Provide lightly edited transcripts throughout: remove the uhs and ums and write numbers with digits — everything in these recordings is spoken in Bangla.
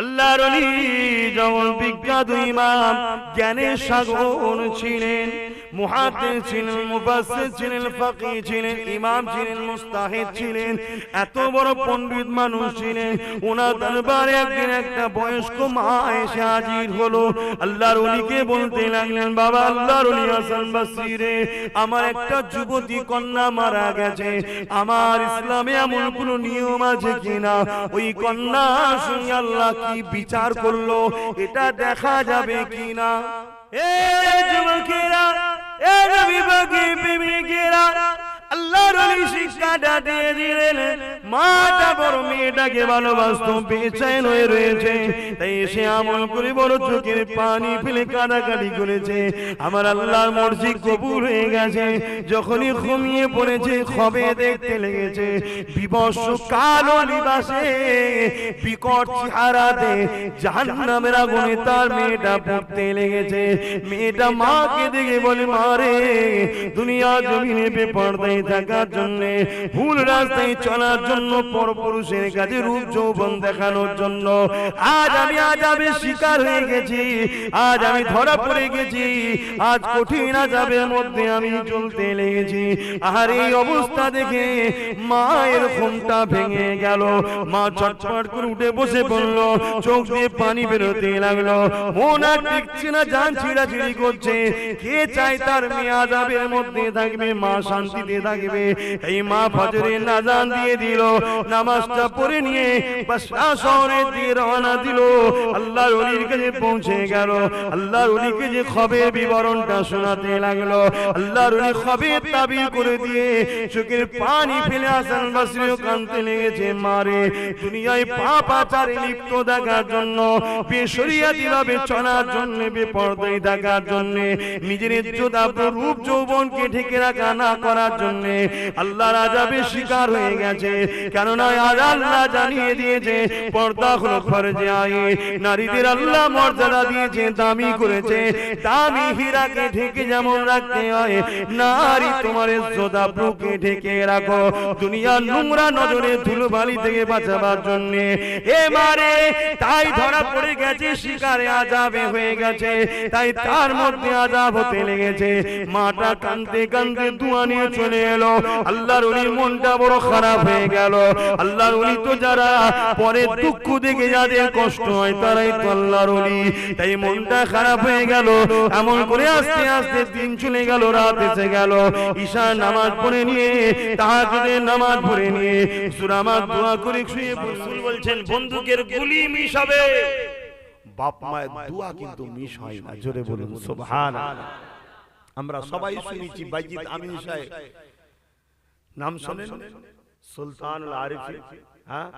আল্লাহর ওলি জগৎ বিখ্যাত ইমাম, জ্ঞানের সাগর ছিলেন, মুহাদ্দিস ছিলেন, মুফাসসির ছিলেন, ফাকিহ ছিলেন, ইমাম ছিলেন, মুজতাহিদ ছিলেন, এত বড় পণ্ডিত মানুষ ছিলেন। ওনার দরবারে একদিন একটা বয়স্ক মা এসে হাজির হলো। আল্লাহর ওলিকে বলতে লাগলেন, বাবা আল্লাহর ওলি হাসান বসরি রে, আমার একটা যুবতী কন্যা মারা গেছে, আমার ইসলামে এমন কোন নিয়ম আছে কিনা ওই কন্যা সঙ্গে আল্লাহ কি বিচার করলো এটা দেখা যাবে কিনা? এ যুবকেরা, এ নবী পাকের প্রেমিকেরা, আল্লাহর ওলি শিক্ষাটা দিয়ে দিলেন। মাটা বড় মেয়েটাকে ভালোবাসতো, বেচैन হয়ে রয়েছে, তাই এসে আমল করে বড় চোখের পানি ফেলে কাঁদাকাটি করেছে। আমার আল্লাহর মর্জি কবুল হয়ে গেছে। যখনই ঘুমিয়ে পড়েছে খবে দেখতে লেগেছে, বিবস্ত্র কালো লিবাসে বিকট চেহারাতে জাহান্নামের আগুনে তার মেয়েটা পড়তে লেগেছে। মেয়েটা মাকে দেখে বলে, মা রে, দুনিয়া জমিনে বেপরদায় থাকার জন্য, ভুল রাস্তায় চলার জন্য, পরপুরুষের কাছে রূপ যৌবন দেখানোর জন্য আজ আমি আযাবের শিকার হয়ে গেছি, আজ আমি ধরা পড়ে গেছি, আজ কঠিন আযাবের মধ্যে আমি চলতে লেগেছি। আর এই অবস্থা দেখে মায়ের ঘুমটা ভেঙে গেল। মা চটপট করে উঠে বসে পড়ল, চোখ দিয়ে পানি বেরোতে লাগলো, মন আর টিকছে না, জান ছিঁড়াছিঁড়ি করছে। কে চায় তার মেয়ে আযাবের মধ্যে থাকবে, মা শান্তিতে থাকবে? এই মা ফজরের আযান দিয়ে দিল, নামাজটা পড়ে নিয়ে বাসরা শহরে দিয়ে রওনা দিল। আল্লাহর ওলির কাছে পৌঁছে গেল। আল্লাহর ওলিকে যে খবরের বিবরণটা শোনাতে লাগলো, আল্লাহর ওলি খবর তাবির করে দিয়ে চোখের পানি ফেলে হাসান বসরিও কাঁদতে লেগেছে। মারে, দুনিয়ায় পাপ আচারে লিপ্ত থাকার জন্য, বেশরিয়াতি ভাবে চলার জন্য, বেপরদায় থাকার জন্য, নিজের ইজ্জত আবরু রূপ যৌবনকে ঢেকে রাখা না করার জন্য আল্লাহর আযাবের শিকার হয়ে গেছে। কেননা আজ আল্লাহ জানিয়ে দিয়েছে পর্দা হলো ফরজে আইন। নারীদের আল্লাহ মর্যাদা দিয়েছে, দামি করেছে। দামি হীরাকে ঢেকে যেমন রাখতে হয়, নারী তোমার ইজ্জত আবরুকে ঢেকে রাখো দুনিয়ার নোংরা নজরে ধুলোবালি থেকে বাঁচাবার জন্য। এ মারে, তাই ধরা পড়ে গেছে, শিকারে আযাবে হয়ে গেছে, তাই তার মধ্যে আযাব হতে লেগেছে। মাটা কাঁদতে কাঁদতে দুয়া নিয়ে চলে এলো। আল্লাহর ওলির মনটা বড় খারাপ হয়ে গেল। আল্লাহর ওলি তো যারা পরে দুঃখ দেখে যাদের কষ্ট হয় তারাই তো আল্লাহর ওলি, তাই মনটা খারাপ হয়ে গেল। এমন করে আস্তে আস্তে দিন চলে গেল, রাত এসে গেল। ঈশার নামাজ পড়ে নিয়ে, তাহাজ্জুদের নামাজ পড়ে নিয়ে সুরামাত দোয়া করে শুয়ে রাসূল বলছেন, বন্দুকের গুলি মিস হবে, বাপ মায়ের দোয়া কিন্তু মিস হয় না। জোরে বলুন সুবহানাল্লাহ। আমরা সবাই শুনেছি বাইজিদ আমিন সাহেব, নাম শোনেন? সুলতানুল আরিফিন, হ্যাঁ,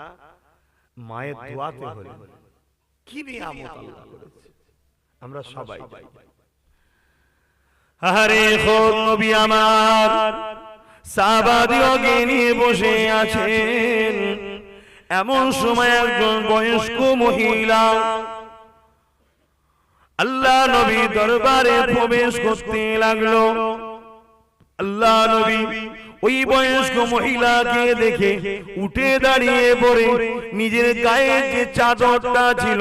মায়ের দোয়াতে হলেন। কি নিয়ামত আল্লাহ করেছে, আমরা সবাই। আরে খোদ নবী আমার সাহাবাদিওকে নিয়ে বসে আছেন। এমন সময় একজন বয়স্ক মহিলা আল্লাহ নবী দরবারে প্রবেশ করতে লাগলো। আল্লাহ নবী ওই বয়স্ক মহিলাকে দেখে উঠে দাঁড়িয়ে পড়ে নিজের গায়ে যে চাদরটা ছিল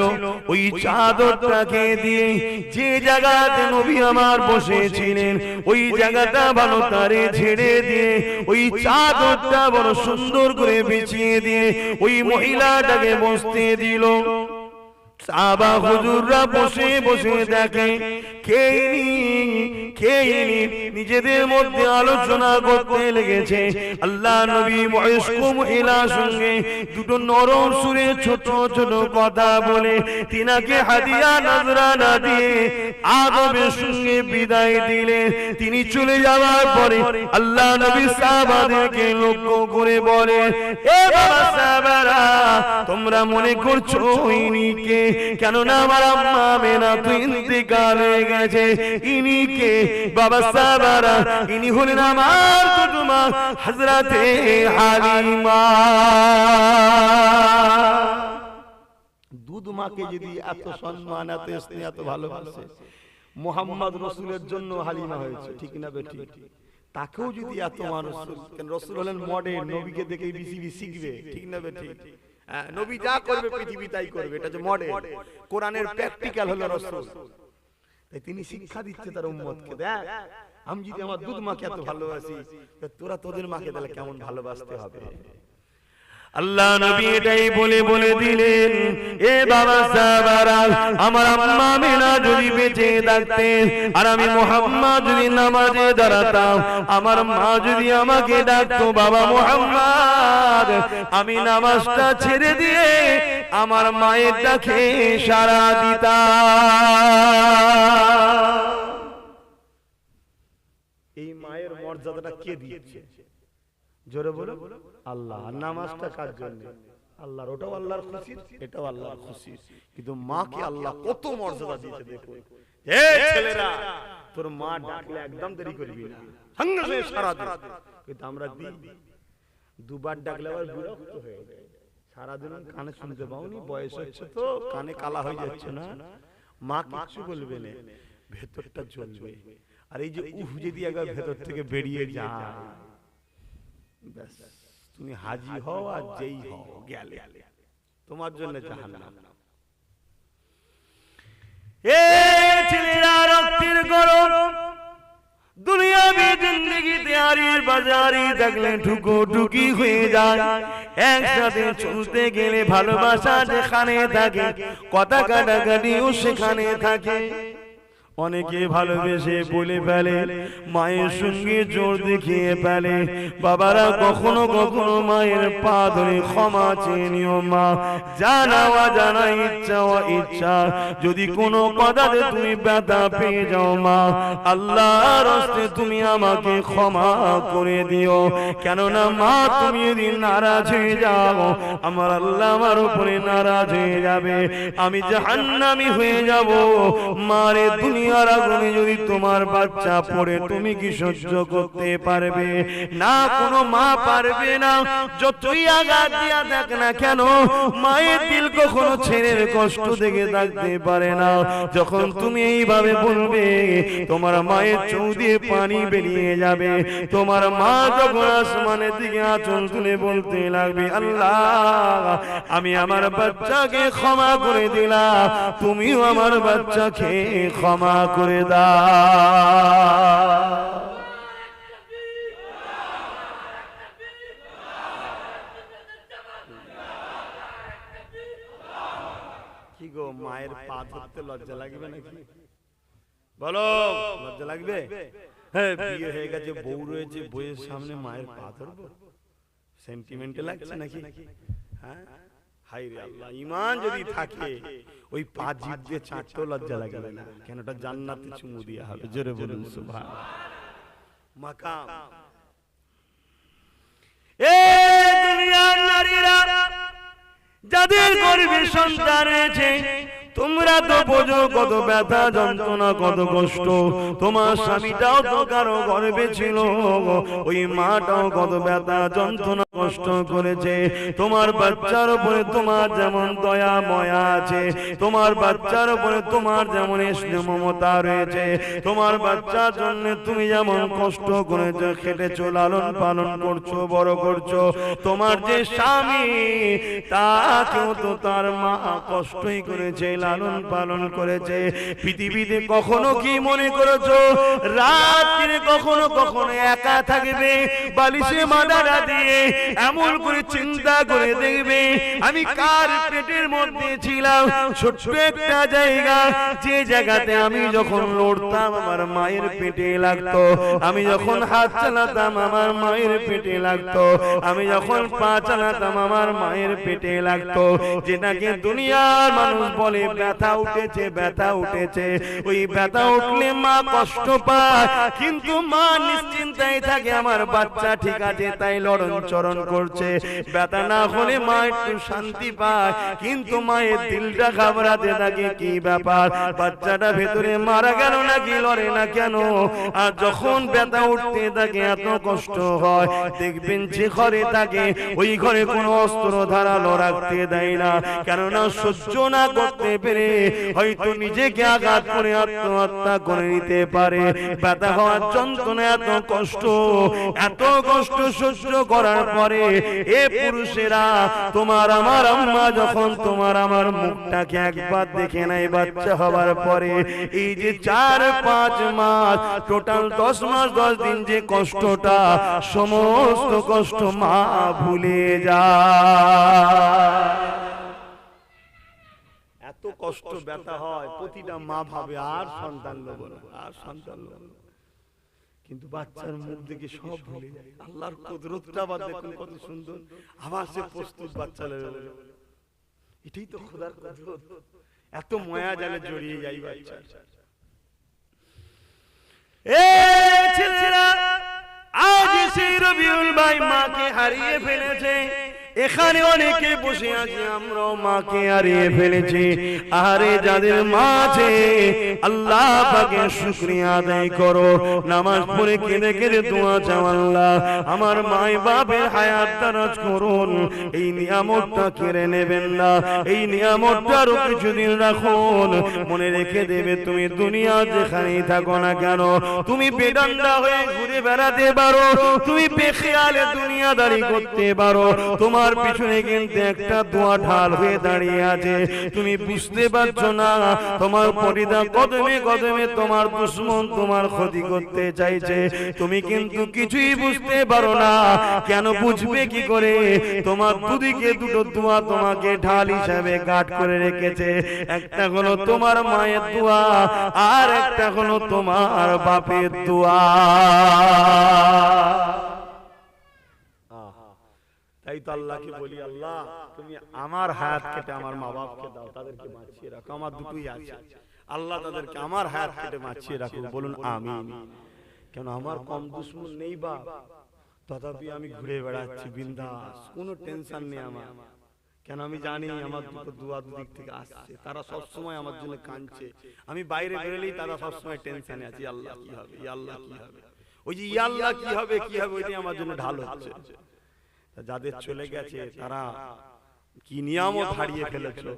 ওই চাদরটাকে দিয়ে যে জায়গাতে নবী আমার বসেছিলেন ওই জায়গাটা ভালো তারে ছেড়ে দিয়ে ওই চাদরটা বড় সুন্দর করে বিছিয়ে দিয়ে ওই মহিলাটাকে বসতে দিল। সাহাবা হুজুররা বসে বসে দেখে কে নিজেদের মধ্যে আলোচনা করতে লেগেছে। আল্লাহ নবী বয়স্ক মহিলার সঙ্গে দুটো নরম সুরে ছোট ছোট কথা বলে তিনাকে হাদিয়া নজরানা দিয়ে আদবের সঙ্গে বিদায় দিলেন। তিনি চলে যাওয়ার পরে আল্লাহ নবী সাহাবাদেরকে লক্ষ্য করে বলে, এ বাবা সাহাবারা, তোমরা মনে করছো ইনিকে? কেননা আমার আম্মা আমেনা তো ইন্তেকাল হয়ে গেছে। ইনি কে বাবা সাহাবারা? ইনি হলেন আমার কুতুমা হযরতে হালিমা। দুধ মাকে যদি এত সম্মান, এত স্নেহ, এত ভালোবাসে, মুহাম্মদ রাসূলের জন্য হালিমা হয়েছে, ঠিক না বেঠিক? তাকেও যদি এত মানুষ, কেন রাসূল হলেন মডেল, নবীকে দেখে বিসিবি শিখবে, ঠিক না বেঠিক? নবী যা করবে পৃথিবী তাই করবে, এটা যে মডেল। কোরআনের প্র্যাকটিক্যাল হলো রাসূল, তাই তিনি শিক্ষা দিচ্ছে তার উম্মতকে, দেখ আমি যদি আমার দুধ মাকে এত ভালোবাসি, তোরা তোদের মাকে তাহলে কেমন ভালোবাসতে হবে। আল্লাহ নবী এটাই বলে দিলেন, এ বাবা সাহাবারা, আমার আম্মা আমিনা যদি বেঁচে থাকতেন আর আমি মুহাম্মদ যদি নামাজে দাঁড়াতাম, আমার মা যদি আমাকে ডাকতো বাবা মুহাম্মদ, আমি নামাজটা ছেড়ে দিয়ে আমার মায়ের ডাকে সাড়া দিতাম। এই মায়ের মর্যাদাটা কে দিয়েছে? জোরে বলো আল্লাহ। নামাজটা কার জন্য? আল্লাহর, ওটাও আল্লাহর খুশি, এটাও আল্লাহর খুশি। কিন্তু মাকে আল্লাহ কত মর্যাদা দিয়েছে দেখো। হে ছেলেরা, তোর মা ডাকলে একদম দেরি করবি না, সঙ্গে সঙ্গে সাড়া দে। কিন্তু আমরা দিই দুবার ডাকলে আবার বিরক্ত হয়ে যায়, সারাদিন কানে শুনতে পাওনি, বয়স হচ্ছে তো কানে কালা হয়ে যাচ্ছে না, মা কিছু বলবে না, ভেতরটা জ্বলবে। আর এই যে উহ যদি একবার ভেতর থেকে বেরিয়ে যায়, ব্যাস তুমি হাজি হও আর যেই হও গেলে, তোমার জন্য জাহান্নাম। এ ছেলেরা, রক্তের গরম দুনিয়াবি জিন্দেগিতে আরির বাজারি থাকলে ঠুকোঠুকি হয়ে যায়। একসাথে চলতে গেলে ভালোবাসা যেখানে থাকে, কথা কাটাকাটিও সেখানে থাকে। অনেকে ভালোবেসে বলে ফেলে, মায়ের সঙ্গে জোর দেখিয়ে ফেলে। বাবারা, কখনো কখনো মায়ের পা ধরে ক্ষমা চেয়ে নিও। মা জানাওয়া জানা, ইচ্ছা ও ইচ্ছা, যদি কোনো কথাতে তুমি ব্যথা পেয়ে যাও, মা আল্লাহর রাস্তায় তুমি আমাকে ক্ষমা করে দিও। কেননা মা, তুমি যদি নারাজ হয়ে যাও, আমার আল্লাহ আমার উপরে নারাজ হয়ে যাবে, আমি জাহান্নামী হয়ে যাব। মারে দুনিয়ার আগুনে যদি তোমার বাচ্চা পড়ে, তুমি কি সহ্য করতে পারবে? না, কোনো মা পারবে না। যতই আঘাত দিয়া দেখ না কেন, মায়ের দিল কখনো ছেলের কষ্ট দেখে থাকতে পারে না। যখন তুমি এইভাবে বলবে, তোমার মায়ের চোখ দিয়ে পানি বেরিয়ে যাবে। তোমার মা যখন আসমানের দিকে আঁচল তুলে বলতে লাগবে, আল্লাহ আমি আমার বাচ্চাকে ক্ষমা করে দিলাম, তুমিও আমার বাচ্চাকে ক্ষমা করে দাও। কি গো, মায়ের পা ধরতে লজ্জা লাগবে নাকি? বলো, লজ্জা লাগবে? হ্যাঁ, বিয়ে হয়ে গেছে, বউ রয়েছে, বউয়ের সামনে মায়ের পা ধরবো? সেন্টিমেন্টে লাগছে নাকি? হ্যাঁ, হায় রে আল্লাহ, ঈমান যদি থাকে ওই পা জিভ দিয়ে চাটতেও লজ্জা লাগবে না, কেন ওটা জান্নাতে চুমু দেয়া হবে। জোরে বলুন সুবহানাল্লাহ। মাকাম। এ দুনিয়ার নারীরা, যাদের গর্ভে সন্তান রয়েছে, তোমরা তো বোঝো কত ব্যথা যন্ত্রণা, কত কষ্ট। তোমার স্বামীটাও তো কারো গর্ভে ছিল, ওই মাটাও কত ব্যথা যন্ত্রণা কষ্ট করেছে। তোমার বাচ্চার উপরে তোমার যেমন দয়া ময়া আছে, তোমার বাচ্চার উপরে তোমার যেমন স্নেহ মমতা রয়েছে, তোমার বাচ্চার জন্য তুমি যেমন কষ্ট করেছো, খেটেছো, লালন পালন করছো, বড় করছো, তোমার যে স্বামী তাকেও তো তার মা কষ্টই করেছে, লালন পালন করেছে। পৃথিবীতে কখনো কি মনে করেছো রাত্রে কখনো কখনো একা থাকবে, বালিশে মাথাটা দিয়ে এমন করে চিন্তা করে দেখবে, আমি কার পেটের মধ্যে ছিলাম? ছোট্ট একটা জায়গা, যে জায়গাতে আমি যখন লড়তাম আমার মায়ের পেটে লাগতো, আমি যখন হাত চালাতাম আমার মায়ের পেটে লাগতো, আমি যখন পা চালাতাম আমার মায়ের পেটে লাগতো। যেটাকে দুনিয়ার মানুষ বলে ব্যথা উঠেছে, ব্যথা উঠেছে। ওই ব্যথা উঠলে মা কষ্ট পায়, কিন্তু মা নিশ্চিন্তায় থাকে আমার বাচ্চা ঠিক আছে তাই লড়ন চরণ করছে। ব্যথা না হলে মা একটু শান্তি পায়, কিন্তু মায়ের দিলটা ঘাবড়াতে থাকে, কি ব্যাপার বাচ্চাটা ভেতরে মারা গেল নাকি, লড়ে না কেন? আর যখন ব্যথা উঠতে থাকে এত কষ্ট হয়, দেখবেন যে ঘরে থাকে ওই ঘরে কোনো অস্ত্র ধারালো রাখতে দেয় না, কেননা সহ্য না করতে পেরে হয়তো নিজেকে আঘাত করে আত্মহত্যা করে নিতে পারে। ব্যথা হওয়ার যন্ত্রণা এত কষ্ট সহ্য করার করে। এ পুরুষেরা, তোমার আমার আম্মা যখন তোমার আমার মুখটাকে একবার দেখে নেয় বাচ্চা হওয়ার পরে, এই যে 4-5 মাস, টোটাল 10 মাস 10 দিন যে কষ্টটা, সমস্ত কষ্ট মা ভুলে যায়। এত কষ্ট ব্যথা হয়, প্রতিটা মা ভাবে আর সন্তান নেব না, আর সন্তান নেব না। কিন্তু বাচ্চার মুখ দেখে সব ভুলে যায়। আল্লাহর কুদরতটা আবার দেখুন কত সুন্দর, আবার সে প্রস্তুত বাচ্চা নেবে। এটাই তো খোদার কুদরত, এত মায়া জালে জড়িয়ে যায় বাচ্চা। এ ছেলেরা, আজ সেই রবিউল ভাই মাকে হারিয়ে ফেলেছে। এখানে অনেকে বসে আছে, আমরাও মাকে হারিয়ে ফেলেছি। আরে যাদের মা আছে, আল্লাহ পাকের শুকরিয়া আদায় করো। নামাজ পড়ে কেঁদে কেঁদে দোয়া চাও, আল্লাহ আমার মাই বাপের হায়াত দারাজ করুন, এই নিয়ামতটা কেড়ে নেবেন না, এই নিয়ামতটা আরো কিছুদিন রাখুন। মনে রেখে দেবে, তুমি দুনিয়া যেখানেই থাকো না কেন, তুমি বেডান্ডা হয়ে ঘুরে বেড়াতে পারো, তুমি বেখেয়ালে দুনিয়াদারি করতে পারো, তোমার পিছনে কিন্তু একটা দোয়া ঢাল হয়ে দাঁড়িয়ে আছে। তুমি বুঝতে পারছো না, তোমার পরিদা কদমে কদমে তোমার দুশমন তোমার ক্ষতি করতে চাইছে, তুমি কিন্তু কিছুই বুঝতে পারো না। কেন বুঝবে কি করে? তোমার দুদিকে দুটো দোয়া তোমাকে ঢাল হিসাবে গার্ড করে রেখেছে। একটা হলো তোমার মায়ের দোয়া, আর একটা হলো তোমার বাপের দোয়া। তাই তো আল্লাহকে বলি, আল্লাহ তুমি আমার হায়াত কেটে আমার মা বাপকে দাও, তাদেরকে বাঁচিয়ে রাখো। আমার দুটোই আছে, আল্লাহ তাদেরকে আমার হায়াত কেটে বাঁচিয়ে রাখো। বলুন আমিন। কেন আমার কম দুশমন নেই বাপ, তথাপি আমি ঘুরে বেড়াচ্ছি বিন্দাস, কোনো টেনশন নেই আমার। কেন আমি জানি আমার দুটো দোয়া দুদিক থেকে আসছে, তারা সবসময় আমার জন্য কাঁদছে। আমি বাইরে বেরোলেই তারা সবসময় টেনশনে আছে, আল্লাহ কি হবে, আল্লাহ কি হবে, ওই যে আল্লাহ কি হবে কি হবে, ওইটাই আমার জন্য ঢাল হচ্ছে। যাদের চলে গেছে তারা কি নিয়ামত হারিয়ে ফেলেছে,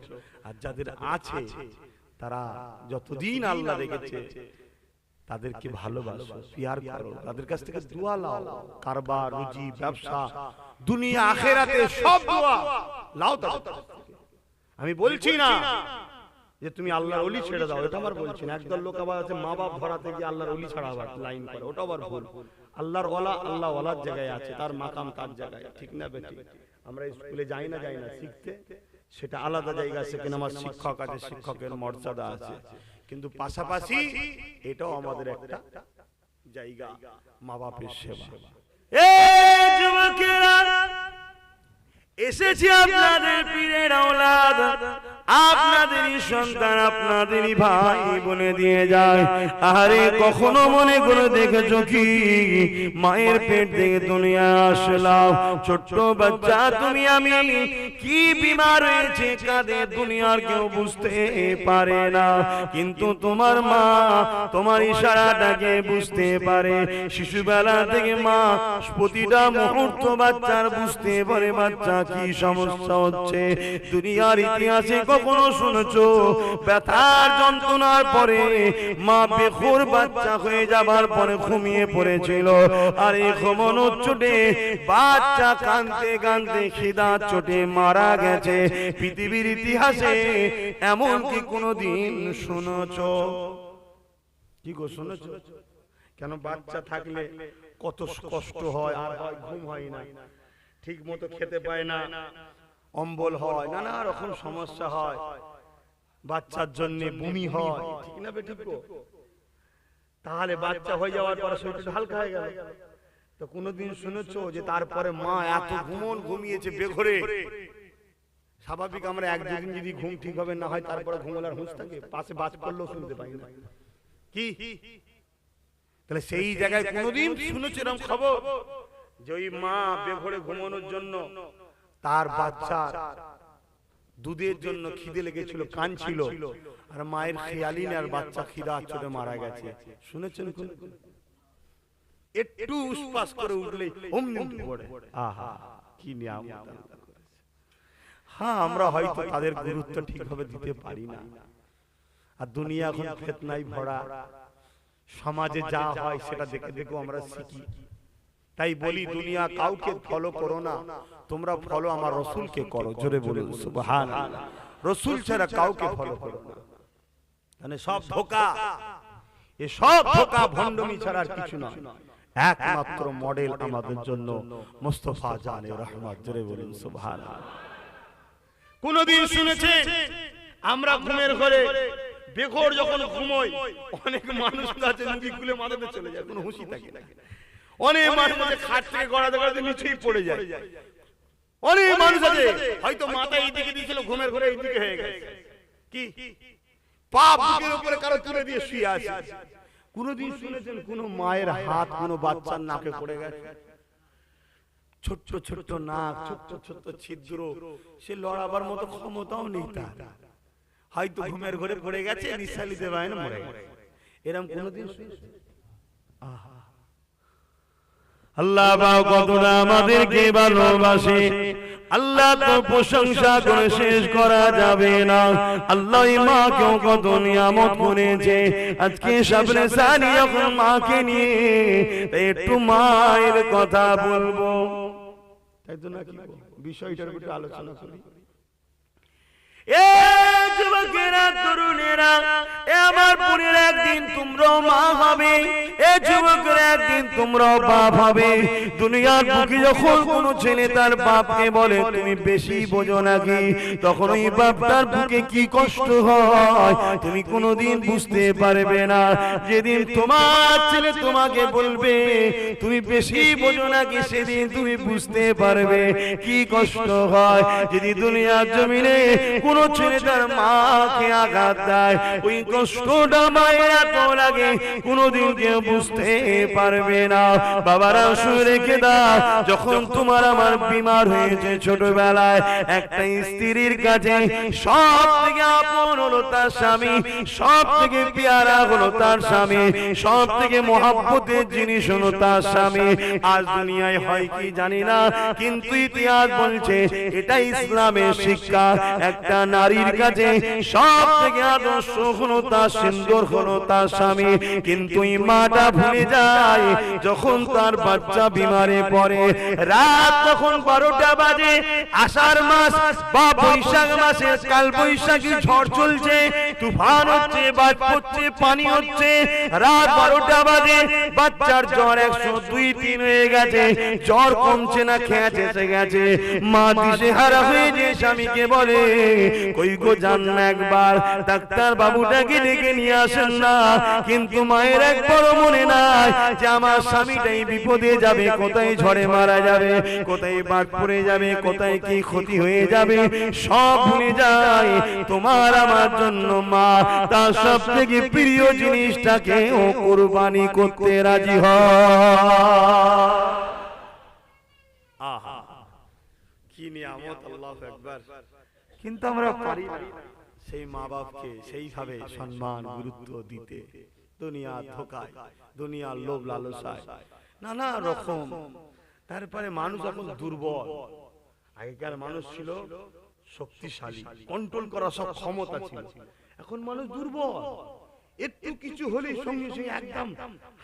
আর যাদের আছে তারা যতদিন আল্লাহ রেখেছে তাদেরকে ভালোবাসো, পিয়ার করো, তাদের কাছ থেকে দোয়া লাও। কারবার, রুজি, ব্যবসা, দুনিয়া আখিরাতে সব দোয়া লাও তাদের কাছ থেকে। আমি বলছি না যে তুমি আল্লাহর ওলি ছেড়ে দাও, এটা আমার বলছি না। একদল লোক আবার আছে মা বাপ ধরাতে গিয়ে আল্লাহর ওলি ছাড়া আবার লাইন করে, ওটা আবার ভুল। আল্লাহর ওয়ালা আল্লাহ ওয়ালার জায়গায় আছে, তার মাকাম তার জায়গায়, ঠিক না বেঠিক? আমরা স্কুলে যাই না শিখতে, সেটা আলাদা জায়গা। সেখানে আমার শিক্ষক আছে, শিক্ষকের মর্যাদা আছে, কিন্তু পাশাপাশি এটাও আমাদের একটা জায়গা, মা বাপের সেবা। এই যুবকেরা, এসেছি আপনাদের পীরের আওলাদ, আপনাদেরই সন্তান, আপনাদেরই ভাই বলে দিয়ে যায়। আরে কখনো মনে করে দেখেছো কি, মায়ের পেট থেকে দুনিয়া আসলাম, ছোট্ট বাচ্চা তুমি আমি, কি বিমার হয়েছে কাঁদে, দুনিয়ার কেউ বুঝতে পারে না, কিন্তু তোমার মা তোমার ইশারাটাকে বুঝতে পারে। শিশুবেলা থেকে মা প্রতিটা মুহূর্ত বাচ্চার বুঝতে পারে বাচ্চা কি সমস্যা হচ্ছে। দুনিয়ার ইতিহাসে কখনো শুনেছো ব্যথার যন্ত্রণার পরে মা বেখুর বাচ্চা হয়ে যাবার পরে ঘুমিয়ে পড়েছিল, আর এই ঘুমানোর চোটে বাচ্চা কাঁদতে কাঁদতে খিদার চোটে মারা গেছে। পৃথিবীর ইতিহাসে এমন কি কোনোদিন শুনেছো? কি গো শুনেছো? কেন বাচ্চা থাকলে কত কষ্ট হয়, আর ঘুম হয় না, ঠিক মতো খেতে পায় না, অম্বল হয়, নানা রকম সমস্যা হয়, বাচ্চার জন্য বমি হয়, ঠিক না বেঠিক? তাহলে বাচ্চা হয়ে যাওয়ার পরে শরীরটা হালকা হয়ে গেল। তো কোনোদিন শুনেছো যে তারপরে মা এত ঘুমিয়েছে বেঘরে? স্বাভাবিক আমরা এক দুদিন যদি ঘুম ঠিক হবে না হয়, তারপরে ঘুমালার হুঁশ থাকে, পাশে বাজ পড়লেও শুনতে পাই না কি? তাহলে সেই জায়গায় কোনোদিন শুনেছো এরকম খবর যে ওই মা বেঘরে ঘুমানোর জন্য তার বাচ্চা দুধের জন্য খিদে লেগেছিল, কাঁদছিল, আর মায়ের খেয়ালই না, আর বাচ্চা খিদা চোটে মারা গেছে? শুনেছেন? একটু উসপাস করে উঠলেই অমনি উঠে পড়ে। আহা, কি নিয়ামত আল্লাহ করেছে। হ্যাঁ, আমরা হয়তো তাদের গুরুত্ব ঠিকভাবে দিতে পারি না। আর দুনিয়া এখন ফিতনায় ভরা, সমাজে যা হয় সেটা দেখে দেখে আমরা শিখি, তাই বলি দুনিয়া কাউকে ফলো করো না, তোমরা ফলো আমার রাসূলকে করো। জোরে বলুন সুবহানাল্লাহ। রাসূল ছাড়া কাউকে ফলো করো না, মানে সব ধোঁকা, এ সব ধোঁকা ভণ্ডমি ছাড়া আর কিছু না। একমাত্র মডেল আমাদের জন্য মুস্তাফা জানে রহমত। জোরে বলুন সুবহানাল্লাহ। কোনদিন শুনেছেন আমরা ঘুমের ঘরে বেঘর যখন ঘুমোই, অনেক মানুষ আছে মুখি খুলে মাথাতে চলে যায়, কোনো হুঁশি থাকে না। অনেক মানুষ আছে খাট থেকে গড়াতে গড়াতে নিচেই পড়ে যায়। অনেক মানুষ আছে হয়তো মাথা এইদিকে দিয়েছিল, ঘুমের ঘরে এইদিকে হয়ে গেছে, কি পা বুকের উপরে কারো তুলে দিয়ে শুয়ে আছে। কোনদিন শুনেছেন কোন মায়ের হাত কোন বাচ্চার নাকে পড়ে গেছে? ছোট্ট ছোট্ট নাক, ছোট্ট ছোট্ট ছিদ্র, সে লড়াবার মতো ক্ষমতাও নেই তার, হয়তো ঘুমের ঘরে পড়ে গেছে, নিঃশ্বাস নিতে পারে না, মরে গেছে। এরকম কোনদিন শুনেছেন? আহা, আল্লাহ কতটা আমাদেরকে ভালোবাসে, আল্লাহ তো প্রশংসা করে শেষ করা যাবে না। আল্লাহ মাকেও কত নিয়ামত করেছে। আজকে সামনে সানি যখন মাকে নিয়ে একটু মায়ের কথা বলবো, তাই তো নাকি বিষয়টার উপর আলোচনা করি। এ যুবকেরা, তরুণেরা, এ আমার বোনের একদিন তোমরাও মা হবে, এ যুবকেরা একদিন তোমরাও বাপ হবে। দুনিয়ার বুকে যখন কোন ছেলে তার বাপকে বলে তুমি বেশি বোঝো নাকি, তখন ওই বাপটার বুকে কি কষ্ট হয় তুমি কোনোদিন বুঝতে পারবে না। যেদিন তোমার ছেলে তোমাকে বলবে তুমি বেশি বোঝো নাকি, সেদিন তুমি বুঝতে পারবে কি কষ্ট হয়। যদি দুনিয়ার জমিনে কোন ছেলে তার মাকে আঘাত দেয়, ওই কষ্টটা মায়ের এত লাগে কোনদিন কেউ বুঝতে পারবে না। বাবারা শুনে রেখে দাও, যখন তোমার আমার বিমার হয়েছে ছোটবেলায়, একটা স্ত্রীর কাছে সব থেকে আপন হলো তার স্বামী, সব থেকে পেয়ারা হলো তার স্বামী, সব থেকে মহব্বতের জিনিস হলো তার স্বামী। আজ দুনিয়ায় হয় কি জানি না, কিন্তু ইতিহাস বলছে এটা ইসলামের শিক্ষা। একটা নারীর কাছে সব থেকে আদর্শ হলো তার, সুন্দর হলো তার স্বামী, কিন্তু এই মাটা ভুলে যায় যখন তার বাচ্চা বিমারে পড়ে। রাত তখন 12টা বাজে, আষাঢ় মাস বা বৈশাখ মাসে কাল বৈশাখী ঝড় চলছে, তুফান হচ্ছে, বাজ পড়ছে, পানি হচ্ছে। রাত 12টা বাজে, বাচ্চার জ্বর 102-3 হয়ে গেছে, জ্বর কমছে না, খেঁচে এসে গেছে। মা দিশেহারা হয়ে যে স্বামীকে বলে কই গো যান না একবার ডাক্তার বাবুটাকে ডেকে নিয়ে আসেন না। কিন্তু মায়ের একবারও মনে নাই যে আমার স্বামীটাই বিপদে যাবে, কোথায় ঝড়ে মারা যাবে, কোথায় বাদ পড়ে যাবে, কোথায় কি ক্ষতি হয়ে যাবে, সব ভুলে যায়। তোমার আমার জন্য মা তার সব থেকে প্রিয় জিনিসটাকে ও কুরবানি করতে রাজি হয়। আহা কি নিয়ামত, আল্লাহু আকবার। কিন্তু আমরা পারি না সেই মা বাপকে সেইভাবে সম্মান গুরুত্ব দিতে। দুনিয়ার ধোঁকায়, দুনিয়ার লোভ লালসায়, নানা রকম। তারপরে মানুষ এখন দুর্বল। আগেকার মানুষ ছিল শক্তিশালী, কন্ট্রোল করার সব ক্ষমতা ছিল। এখন মানুষ দুর্বল, একটু কিছু হলেই সঙ্গে সঙ্গে একদম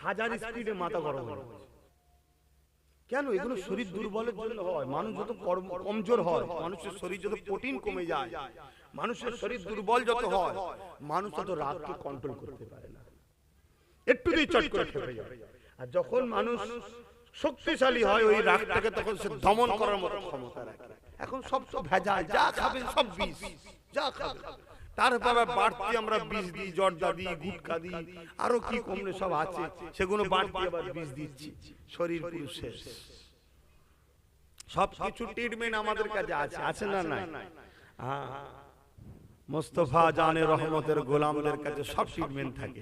হাজার স্পিডে মাথা গরম হয়। কেন? এগুলো শরীর দুর্বলের জন্য হয়। মানুষ যত কমজোর হয়, মানুষের শরীর যত প্রোটিন কমে যায়, মানুষের শরীর দুর্বল যত হয়, মানুষ তত রাগকে কন্ট্রোল করতে পারে না, একটু দিয়ে চট করে খেপে যায়। আর যখন মানুষ শক্তিশালী হয়, ওই রাগটাকে তখন সে দমন করার মতো ক্ষমতা রাখে। এখন সব ভেজাল, যা খাবেন সব বিষ, যা খাবেন। তারপরে বাড়তি আমরা বিষ দিই, জর্দা দিই, গুটকা দিই, আরো কি কমলে সব আছে, সেগুলো বাড়তি আবার বিষ দিচ্ছি। শরীর পুরো শেষ। সব কিছু ট্রিটমেন্ট আমাদের কাছে আছে, আছে না নাই? হ্যাঁ, মুস্তাফা জানে রহমতের গোলামদের কাছে সব ট্রিটমেন্ট থাকে।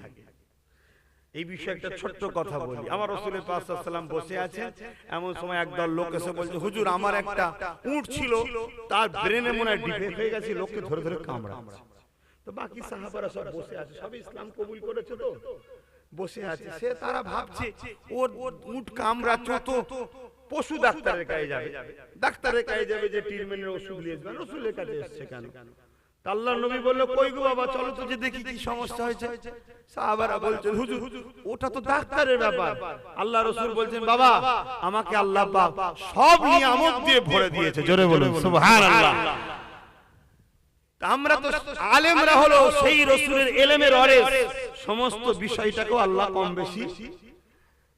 এই বিষয়ে একটা ছোট্ট কথা বলি। আমার রাসূলের পাক সাল্লাল্লাহু আলাইহি ওয়াসাল্লাম বসে আছেন, এমন সময় একদল লোক এসে বলছে, হুজুর আমার একটা উট ছিল, তার ব্রেনে মনে হয় ডিফেক্ট হয়ে গেছে, লোককে ধরে ধরে কামড়াচ্ছে। তো বাকি সাহাবারা সব বসে আছে, সব ইসলাম কবুল করেছে, তো বসে আছে। সে তারা ভাবছে ওর উট কামড়াচ্ছে, তো পশু ডাক্তারের কাছে যাবে, ডাক্তারের কাছে যাবে যে ট্রিটমেন্টের ওষুধ নিয়ে আসবে। রাসূলের কাছে এসেছে কেন? আল্লাহর নবী বলল, কই গো বাবা, চলো তো যে দেখি কি সমস্যা হয়েছে। সাহাবারা বলছেন, হুজুর ওটা তো ডাক্তারের ব্যাপার। আল্লাহ রাসূল বলছেন, বাবা আমাকে আল্লাহ পাক সব নিয়ামত দিয়ে ভরে দিয়েছে। জোরে বলুন সুবহানাল্লাহ। আমরা তো আলেমরা হলো সেই রাসূলের ইলমের ওয়ারিস, সমস্ত বিষয়টাকেও আল্লাহ কম বেশি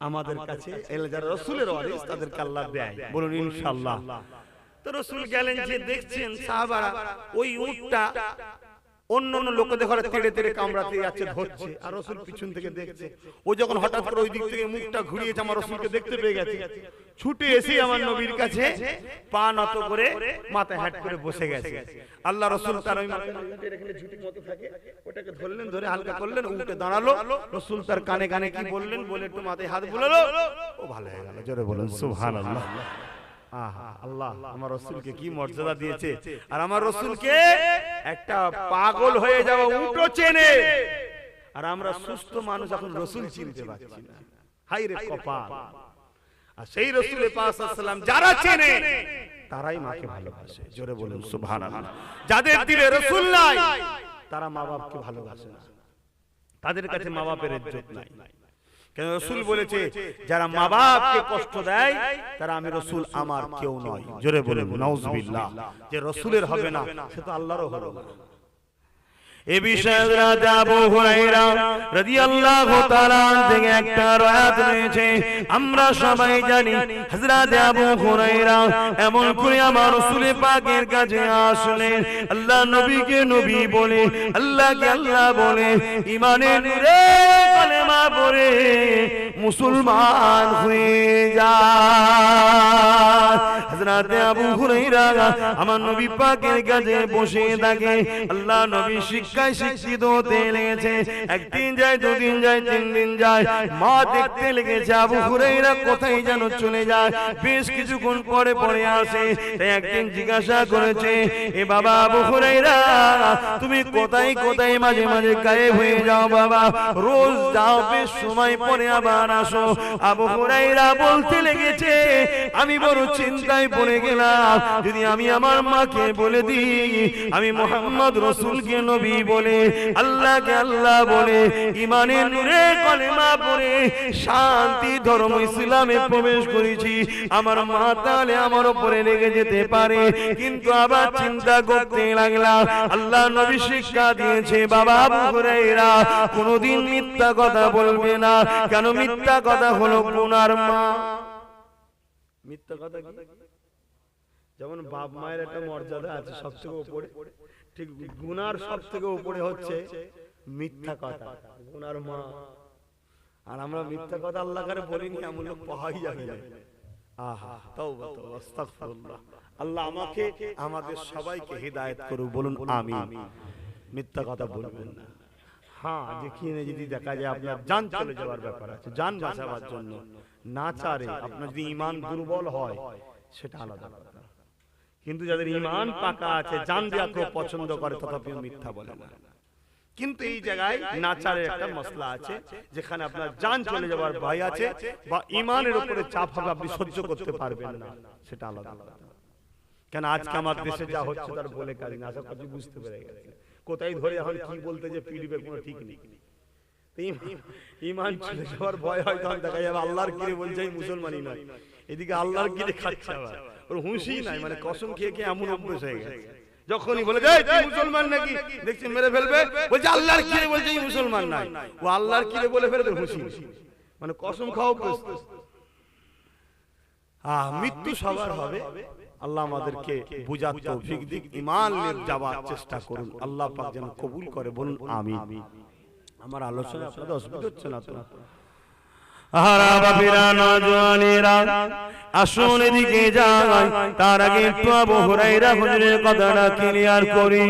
আমাদের কাছে, যারা রাসূলের ওয়ারিস তাদেরকে আল্লাহ দেয়। বলুন ইনশাআল্লাহ। তো রাসূল গেলেন, যে দেখছেন সাহাবারা ওই উটটা অন্য অন্য লোকদের ঘরে তেড়ে তেড়ে কামড়াতে যাচ্ছে, ধরছে, আর রাসূল পিছন থেকে দেখছে। ও যখন হঠাৎ করে ওই দিক থেকে মুখটা ঘুরিয়েছে, আমার রাসূলকে দেখতে পেয়ে গেছে, ছুটে এসে আমার নবীর কাছে পা নত করে মাথায় হাত করে বসে গেছে। আল্লাহ রাসূল তার ওই মাথায় এখানে ঝুঁটির মতো থাকে, ওটাকে ধরলেন, ধরে হালকা করলেন, উঠে দাঁড়ালো। রাসূল তার কানে কানে কি বললেন, বলে একটু মাথায় হাত বুলালো, ও ভালো হয়ে গেল। জোরে বলুন সুবহানাল্লাহ। আহা, আল্লাহ আমার রাসূলকে কি মর্যাদা দিয়েছে। আর আমার রাসূলকে একটা পাগল হয়ে যাওয়া উটও চেনে, আর আমরা সুস্থ মানুষ এখন রাসূল চিনতে পারছি না। হায় রে কপাল। আর সেই রাসূল পাক সাল্লাল্লাহু আলাইহি ওয়াসাল্লাম যারা চেনে তারাই মাকে ভালোবাসে। জোরে বলুন সুবহানাল্লাহ। যাদের দিলে রাসূল নাই তারা মা বাপকে ভালোবাসে না, তাদের কাছে মা বাপের ইজ্জত নাই। কেন রাসূল বলেছে, যারা মা বাপকে কষ্ট দেয় তারা আমি রাসূল আমার কেউ নয়। জোরে বলুন নাউজুবিল্লাহ। যে রাসূলের হবে না সে তো আল্লাহরও হবে না। এই বিষয়ে হযরত আবু হুরায়রা রাদিয়াল্লাহু তাআলা থেকে একটা রায়াত রয়েছে, আমরা সবাই জানি হযরত আবু হুরায়রা এমন করে আমার রাসূল পাকের কাছে আসলেন, আল্লাহ নবীকে নবী বলে, আল্লাহকে আল্লাহ বলে, ঈমানের নূরে কালেমা পড়ে মুসলমান হয়ে যায়। হযরত আবু হুরায়রা আমার নবী পাকের কাছে বসে থাকে, আল্লাহ নবী শিক্ষায় শিক্ষিত হতে লেগেছে। একদিন যায়, দুদিন যায়, 3 দিন যায়, মা দেখতে লেগেছে আবু হুরায়রা কোথায় যেন চলে যায়। বেশ কিছুক্ষণ পরে পরে আসে, তাই একদিন জিজ্ঞাসা করেছে, এ বাবা আবু হুরায়রা, তুমি কোথায় কোথায় মাঝে মাঝে গায়েব হয়ে যাও বাবা, রোজ যাও, বেশ সময় পরে আবার আসো। আবু হুরায়রা বলতে লেগেছে, আমি বড় চিন্তায় পড়ে গেলাম, যদি আমি আমার মাকে বলে দিই আমি মুহাম্মদ রাসূলকে নবী বলে, আল্লাহকে আল্লাহ বলে, ঈমানের নূরে কলেমা পড়ে শান্তি ধর্ম ইসলামে প্রবেশ করেছি, আমার মা তাহলে আমার উপরে লেগে যেতে পারে। কিন্তু আবার চিন্তা করতে লাগলাম, আল্লাহ নবী শিক্ষা দিয়েছে বাবা আবু হুরায়রা কোনোদিন মিথ্যা কথা বলবে না। কেন? মিথ্যা কথা হলো গুনার মা। মিথ্যা কথা কি? যেমন বাপ মায়ের একটা মর্যাদা আছে সবথেকে উপরে, ঠিক গুনার সবথেকে উপরে হচ্ছে মিথ্যা কথা, গুনার মা। আর আমরা মিথ্যা কথা আল্লাহ করে বলিনি, এমন লোক পাওয়াই যাবে না। আহা, তাওবা তাওবা, আস্তাগফিরুল্লাহ। আল্লাহ আমাকে আমাদের সবাইকে হিদায়াত করুক, বলুন আমিন। মিথ্যা কথা বলবেন না। হ্যাঁ, যেখানে যদি দেখা যায় আপনার জান চলে যাওয়ার ব্যাপার আছে, জান বাঁচাবার জন্য না চারে আপনার যদি ঈমান দুর্বল হয় সেটা আলাদা কথা। কিন্তু যাদের ঈমান পাকা আছে, জান দেওয়াকে পছন্দ করে, তথাপি মিথ্যা বলে না। কিন্তু এই জায়গায় নাচারের একটা মসলা আছে, যেখানে আপনার জান চলে যাওয়ার ভয় আছে বা ঈমানের উপরে চাপ হবে, আপনি সহ্য করতে পারবেন না, সেটা আলাদা কথা। কেন আজকে আমার দেশে যা হচ্ছে তার বলে কাজ না, আশা করছি বুঝতে পেরে গেছে। কোথায় ধরে এখন কি বলতে যে পিড়িবে কোনো ঠিক নেই। ঈমান চলে যাওয়ার ভয় হয়, তখন দেখা যাবে আল্লাহর কিরে বলছে এই মুসলমানই নয়, এদিকে আল্লাহর কিরে খাচ্ছে, আবার ওর হুঁশি নাই, মানে কসম খেয়ে খেয়ে এমন অভ্যেস হয়ে গেছে। যখনই বলে যায় তুই মুসলমান নাকি, দেখছি মেরে ফেলবে, বলছে আল্লাহর কিরে বলছে এই মুসলমান নাই, ও আল্লাহর কিরে বলে ফেলে তোর হুঁশি, মানে কসম খাওয়া অভ্যস্ত। মৃত্যু সবার হবে, আল্লাহ আমাদেরকে বুঝার তৌফিক দিক, ঈমান নিয়ে যাওয়ার চেষ্টা করুন, আল্লাহ পাক যেন কবুল করে, বলুন আমিন। আমার আলোচনা আপনাদের অসুবিধা হচ্ছে না তো? আহারা বাপিরা নওজওয়ানেরা আসুন এদিকে যাই, তার আগে একটু আবু হুরায়রা হুজুরের কথাটা ক্লিয়ার করি।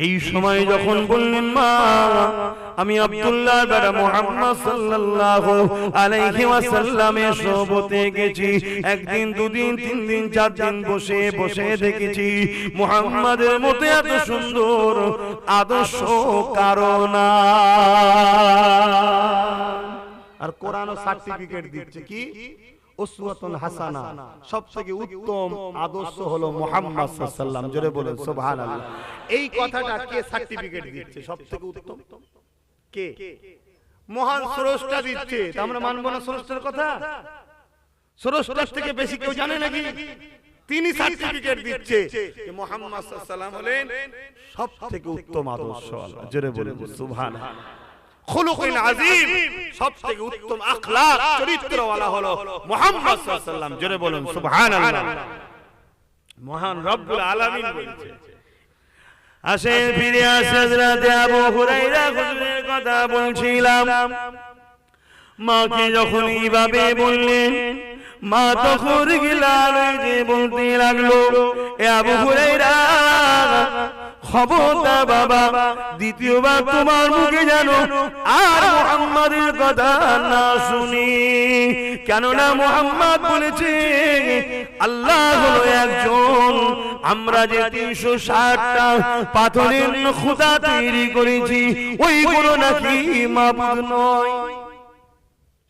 এই সময় যখন বললেন মা আমি আব্দুল্লাহ বেটা মুহাম্মদ সাল্লাল্লাহু আলাইহি ওয়াসাল্লামের সোহবতে গেছি, একদিন দুদিন 3 দিন 4 দিন বসে বসে দেখেছি মুহাম্মাদের মতো এত সুন্দর আদর্শ কারণ। আর কোরআনও সার্টিফিকেট দিচ্ছে কি উসওয়াতুন হাসানা, সবথেকে উত্তম আদর্শ হলো মুহাম্মদ সাল্লাল্লাহু আলাইহি ওয়াসাল্লাম। জোরে বলুন সুবহানাল্লাহ। এই কথাটা কে সার্টিফিকেট দিচ্ছে সবথেকে উত্তম? কে? মহান স্রষ্টা দিচ্ছে। আমরা মানব না স্রষ্টার কথা? স্রষ্টার থেকে বেশি কেউ জানে নাকি? তিনি সার্টিফিকেট দিচ্ছে যে মুহাম্মদ সাল্লাল্লাহু আলাইহি ওয়াসাল্লাম হলেন সবথেকে উত্তম আদর্শ। আল্লাহ জোরে বলুন সুবহানাল্লাহ। খুলুকুল আযীম, সবথেকে উত্তম আখলাক চরিত্রওয়ালা হলো মুহাম্মদ সাল্লাল্লাহু আলাইহি ওয়াসাল্লাম। জোরে বলুন সুবহানাল্লাহ। মহান রব্বুল আলামিন বলেছে। আসেন ফিরে আসে হযরত আবু হুরায়রা হুজুরের কথা বলছিলাম। মাকে যখন এইভাবে বললেন, মা তখন গিলাল যে বলতে লাগলো, এ আবু হুরায়রা খবরদার বাবা, দ্বিতীয়বার তোমার মুখে জানো আর মুহাম্মাদের কথা না শুনি। কেননা মুহাম্মদ বলেছে আল্লাহ হলো একজন, আমরা যে 360টা পাথরের খোদা তৈরি করেছি ওইগুলো নাকি মাবুদ নয়।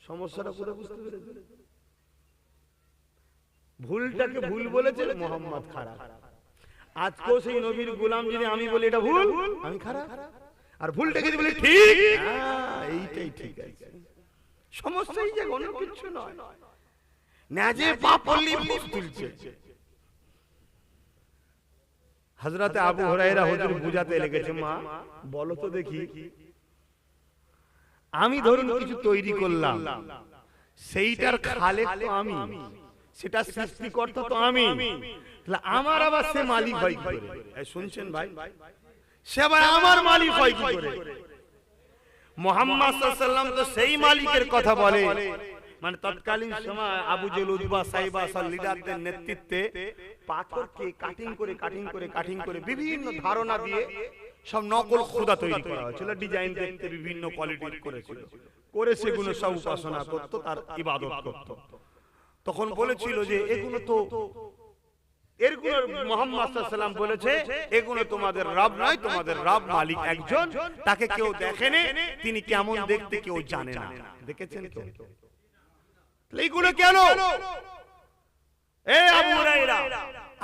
সমস্যাটা পুরো বুঝতে পেরেছেন? ভুলটাকে ভুল বলেছে মুহাম্মদ খারাপ। আজকেও সেই নবীর গোলাম যদি আমি বলি এটা ভুল, আমি খারাপ, আর ভুলটাকে যদি বলি ঠিক, এইটাই ঠিক আছে। সমস্যাই যে অন্য কিছু নয়, নাজে পাপ পল্লী তুলছে। হযরত আবু হুরায়রা হুজুর বুঝাতে লেগেছে, মা বলো তো দেখি, আমি ধরুন কিছু তৈরি করলাম, সেইটার খালেক তো আমি, সেটা সৃষ্টিকর্তা তো আমি, তাহলে আমার আবার সে মালিক হয় কি করে? শুনছেন ভাই, সে আবার আমার মালিক হয় কি করে? মুহাম্মদ সাল্লাল্লাহু আলাইহি ওয়াসাল্লাম তো সেই মালিকের কথা বলে। মানে তৎকালীন সময় আবু জেল, উতবা, সাইবা সব লিডারদের নেতৃত্বে পাথরকে কাটিং করে বিভিন্ন ধারণা দিয়ে সব নকল খোদা তৈরি করা হয়েছিল। ডিজাইন দেখতে বিভিন্ন কোয়ালিটির করেছিল, করে সেগুলো সব উপাসনা করত, তার ইবাদত করত। তখন বলেছিল যে এগুলো তো এরগুলো মুহাম্মদ সাল্লাল্লাহু আলাইহি ওয়াসাল্লাম বলেছে এগুলো তোমাদের রব নয়, তোমাদের রব মালিক একজন, তাকে কেউ দেখেনি, তিনি কেমন দেখতে কেউ জানে না। দেখেছেন কেউ? এইগুলো কেন? এ আবু হুরায়রা,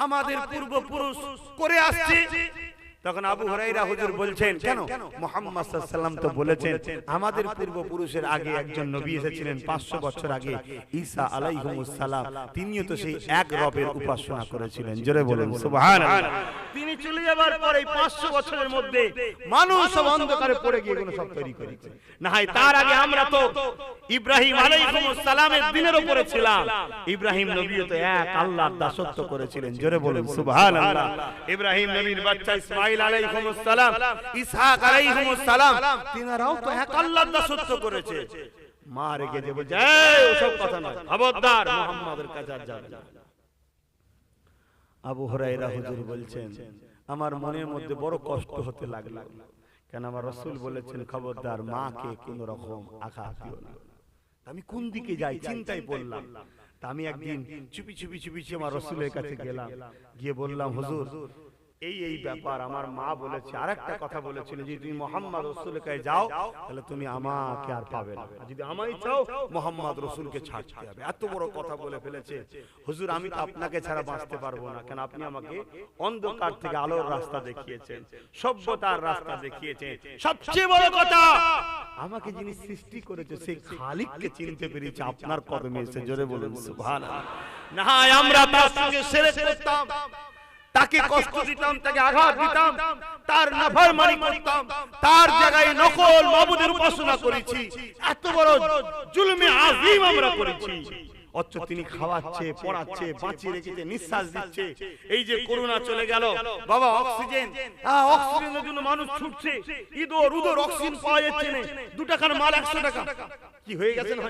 আমাদের পূর্বপুরুষ করে আসছে। তখন আবু হুরায়রা হুজুর বলছেন, কেন? মুহাম্মদ সাল্লাল্লাহু আলাইহি ওয়াসাল্লাম তো বলেছেন আমাদের পূর্বপুরুষের আগে একজন নবী এসেছিলেন 500 বছর আগে, ঈসা আলাইহিস সালাম, তিনিও তো সেই এক রবের উপাসনা করেছিলেন। জোরে বলুন সুবহানাল্লাহ। তিনি চলে যাবার পরে এই 500 বছরের মধ্যে মানুষ সব অন্ধকারে পড়ে গিয়ে এগুলো সব তৈরি করেছে। না হয় তার আগে আমরা তো ইব্রাহিম আলাইহিস সালামের দিনের উপরে ছিলাম। ইব্রাহিম নবীও তো এক আল্লাহর দাসত্ব করেছিলেন। জোরে বলুন সুবহানাল্লাহ। ইব্রাহিম নবীর বাচ্চা ইসমাঈল আলাইহিস সালাম, ইসহাক আলাইহিস সালাম, তিনারাও তো এক আল্লাহর দাসত্ব করেছে। মা রেগে যে বলছে ওসব কথা নয়, খবরদার মুহাম্মাদের কাছে আর যাবে না। আবু হুরায়রা হুজুর বলছেন, আমার মনের মধ্যে বড় কষ্ট হতে লাগলো, কেন আমার রাসূল বলেছেন খবরদার মাকে কোন রকম আঘাত দিও না। আমি কোন দিকে যাই চিন্তায় পড়লাম। তা আমি একদিন চুপি চুপি আমার রাসূলের কাছে গেলাম, গিয়ে বললাম, হুজুর এই ব্যাপার আমার মা বলেছে, আরেকটা কথা বলেছিল যে তুমি মুহাম্মদ রাসূলের কাছে যাও তাহলে তুমি আমাকে আর পাবে না, যদি আমায় চাও মুহাম্মদ রাসূলকে ছাড়তে হবে। এত বড় কথা বলে ফেলেছে। হুজুর আমি তো আপনাকে ছাড়া বাঁচতে পারবো না, কেন আপনি আমাকে অন্ধকার থেকে আলোর রাস্তা দেখিয়েছেন, সভ্যতার রাস্তা দেখিয়েছেন, সবচেয়ে বড় কথা আমাকে যিনি সৃষ্টি করেছে সেই খালিককে চিনতে পেরেছি আপনার কদমে এসে। জোরে বলুন সুবহানাল্লাহ। না আমরা তার সঙ্গে শিরক করতাম, তাকে কষ্ট দিতাম, তাকে আঘাত দিতাম, তার নাফরমানি করতাম, তার জায়গায় নকল মাবুদের উপাসনা করেছি, এত বড় জুলমে আযীম আমরা করেছি। অথচ তিনি খাওয়াচ্ছে, পড়াচ্ছে, বাঁচিয়ে রেখেছে, নিঃশ্বাস দিচ্ছে। এই যে করোনা চলে গেল বাবা, অক্সিজেনের জন্য মানুষ ছুটছে, ইদর উদর অক্সিজেন পাওয়া যাচ্ছে না। 2 টাকার মাল 100 টাকা, কি হয়ে গেছে না?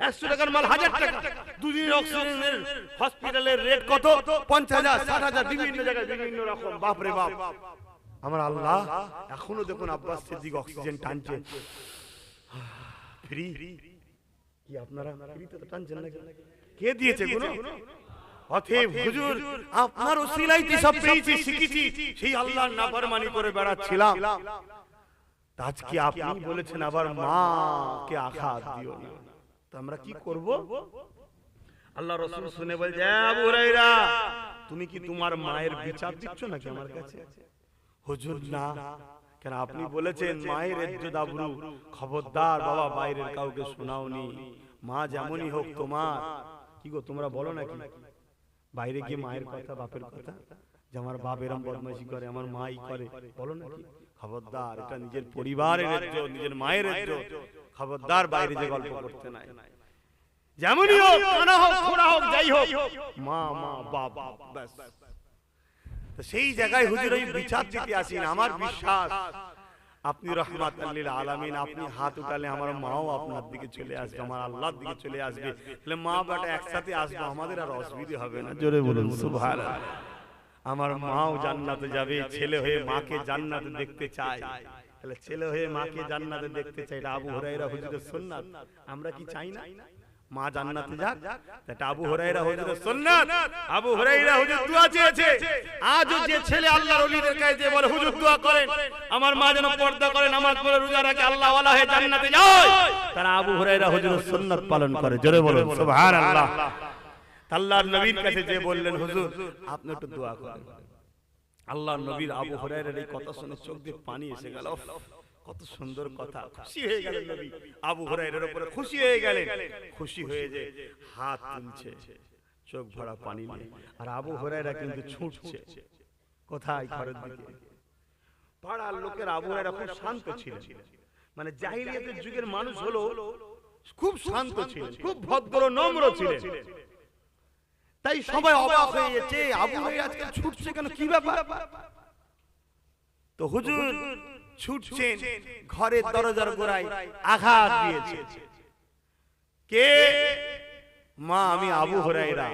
100 টাকার মাল 1000 টাকা। দুদিনের অক্সিজেনের হসপিটালের রেট কত? 50,000, 60,000, বিভিন্ন জায়গায় বিভিন্ন রকম। বাপ রে বাপ, আমার আল্লাহ এখনো দেখুন আব্বাস সিদ্দিক অক্সিজেন টানছে ফ্রি। কি আপনারা ফ্রিতে তো টানছেন না? কে দিয়েছে গুলো? অতএব হুজুর আপনার ওসিলায় কি সব পেয়েছি, শিখেছি, সেই আল্লাহর নাফরমানি করে বেড়াচ্ছিলাম। আজকে আপনি বলেছেন আবার মাকে আঘাত দিও না, তো আমরা কি করব? আল্লাহ রাসূল শুনে বলছে, আবু হুরায়রা, তুমি কি তোমার মায়ের বিচার দিচ্ছ নাকি আমার কাছে? হুজুর না, কেন আপনি বলেছেন মায়ের ইজ্জত আবরু, খবরদার বাবা বাইরের কাউকে শোনাওনি, মা যেমনই হোক তোমার। কি গো তোমরা বলো নাকি বাইরে গিয়ে মায়ের কথা, বাপের কথা, যে আমার বাপ এরম বদমাইশি করে, আমার মাই করে, বলো নাকি? খবরদার, এটা নিজের পরিবারের ইজ্জত, নিজের মায়ের ইজ্জত, খবরদার বাইরে যে গল্প করতে নাই। যেমনই হোক, কানা হোক, খোড়া হোক, যাই হোক, মা মা বাপ ব্যাস। তো সেই জায়গায় হুজুর আমি বিচার দিতে আসি না। আমার বিশ্বাস আপনি রহমাতুল লিল আলামিন, আপনি হাত উঠালে আমার মাও আপনার দিকে চলে আসবে, আমার আল্লাহর দিকে চলে আসবে। তাহলে মা বাবা একসাথে আসবে, আমাদের আর অসুবিধা হবে না। জোরে বলুন সুবহানাল্লাহ। আমার মাও জান্নাতে যাবে, ছেলে হয়ে মাকে জান্নাতে দেখতে চায়। তাহলে ছেলে হয়ে মাকে জান্নাতে দেখতে চাই, এটা আবু হুরায়রা হুজুরের সুন্নাত। আমরা কি চাই না মা জান্নাতে যাক? এটা আবু হুরায়রা হুজুরের সুন্নাত। আবু হুরায়রা হুজুর দোয়া চেয়েছে। আজও যে ছেলে আল্লাহর ওলিদের কাছে বলে, হুজুর দোয়া করেন আমার মা যেন পর্দা করে, নামাজ পড়ে, রোজা রাখে, আল্লাহ ওয়ালা হয়ে জান্নাতে যায়, তারা আবু হুরায়রা হুজুরের সুন্নাত পালন করে। জোরে বলুন সুবহানাল্লাহ। আল্লাহর নবীর কাছে যে বললেন, হুজুর আপনি একটু দোয়া করেন। আল্লাহর নবীর আবু হুরায়রার এই কথা শুনে চোখ দিয়ে পানি এসে গেল। কত সুন্দর কথা, খুশি হয়ে গেলেন নবী, আবু হুরায়রার উপরে খুশি হয়ে গেলেন। খুশি হয়ে যে হাত তুলছে, চোখ ভরা পানি নিয়ে, আর আবু হুরায়রা কিন্তু ছুটছে কোথায়? ঘরের দিকে। পাড়ার লোকের আবু হুরায়রা খুব শান্ত ছিলেন, মানে জাহিলিয়াতের যুগের মানুষ হলো খুব শান্ত ছিলেন, খুব ভদ্র নম্র ছিলেন। তাই সবাই অবাক হয়ে গেছে, আবু হুরায়রা আজকে ছুটছে কেন, কি ব্যাপার? তো হুজুর ছুটছেন, ঘরের দরজার গোড়ায় আঘাত দিয়েছে। কে? মা, আমি আবু হুরায়রা।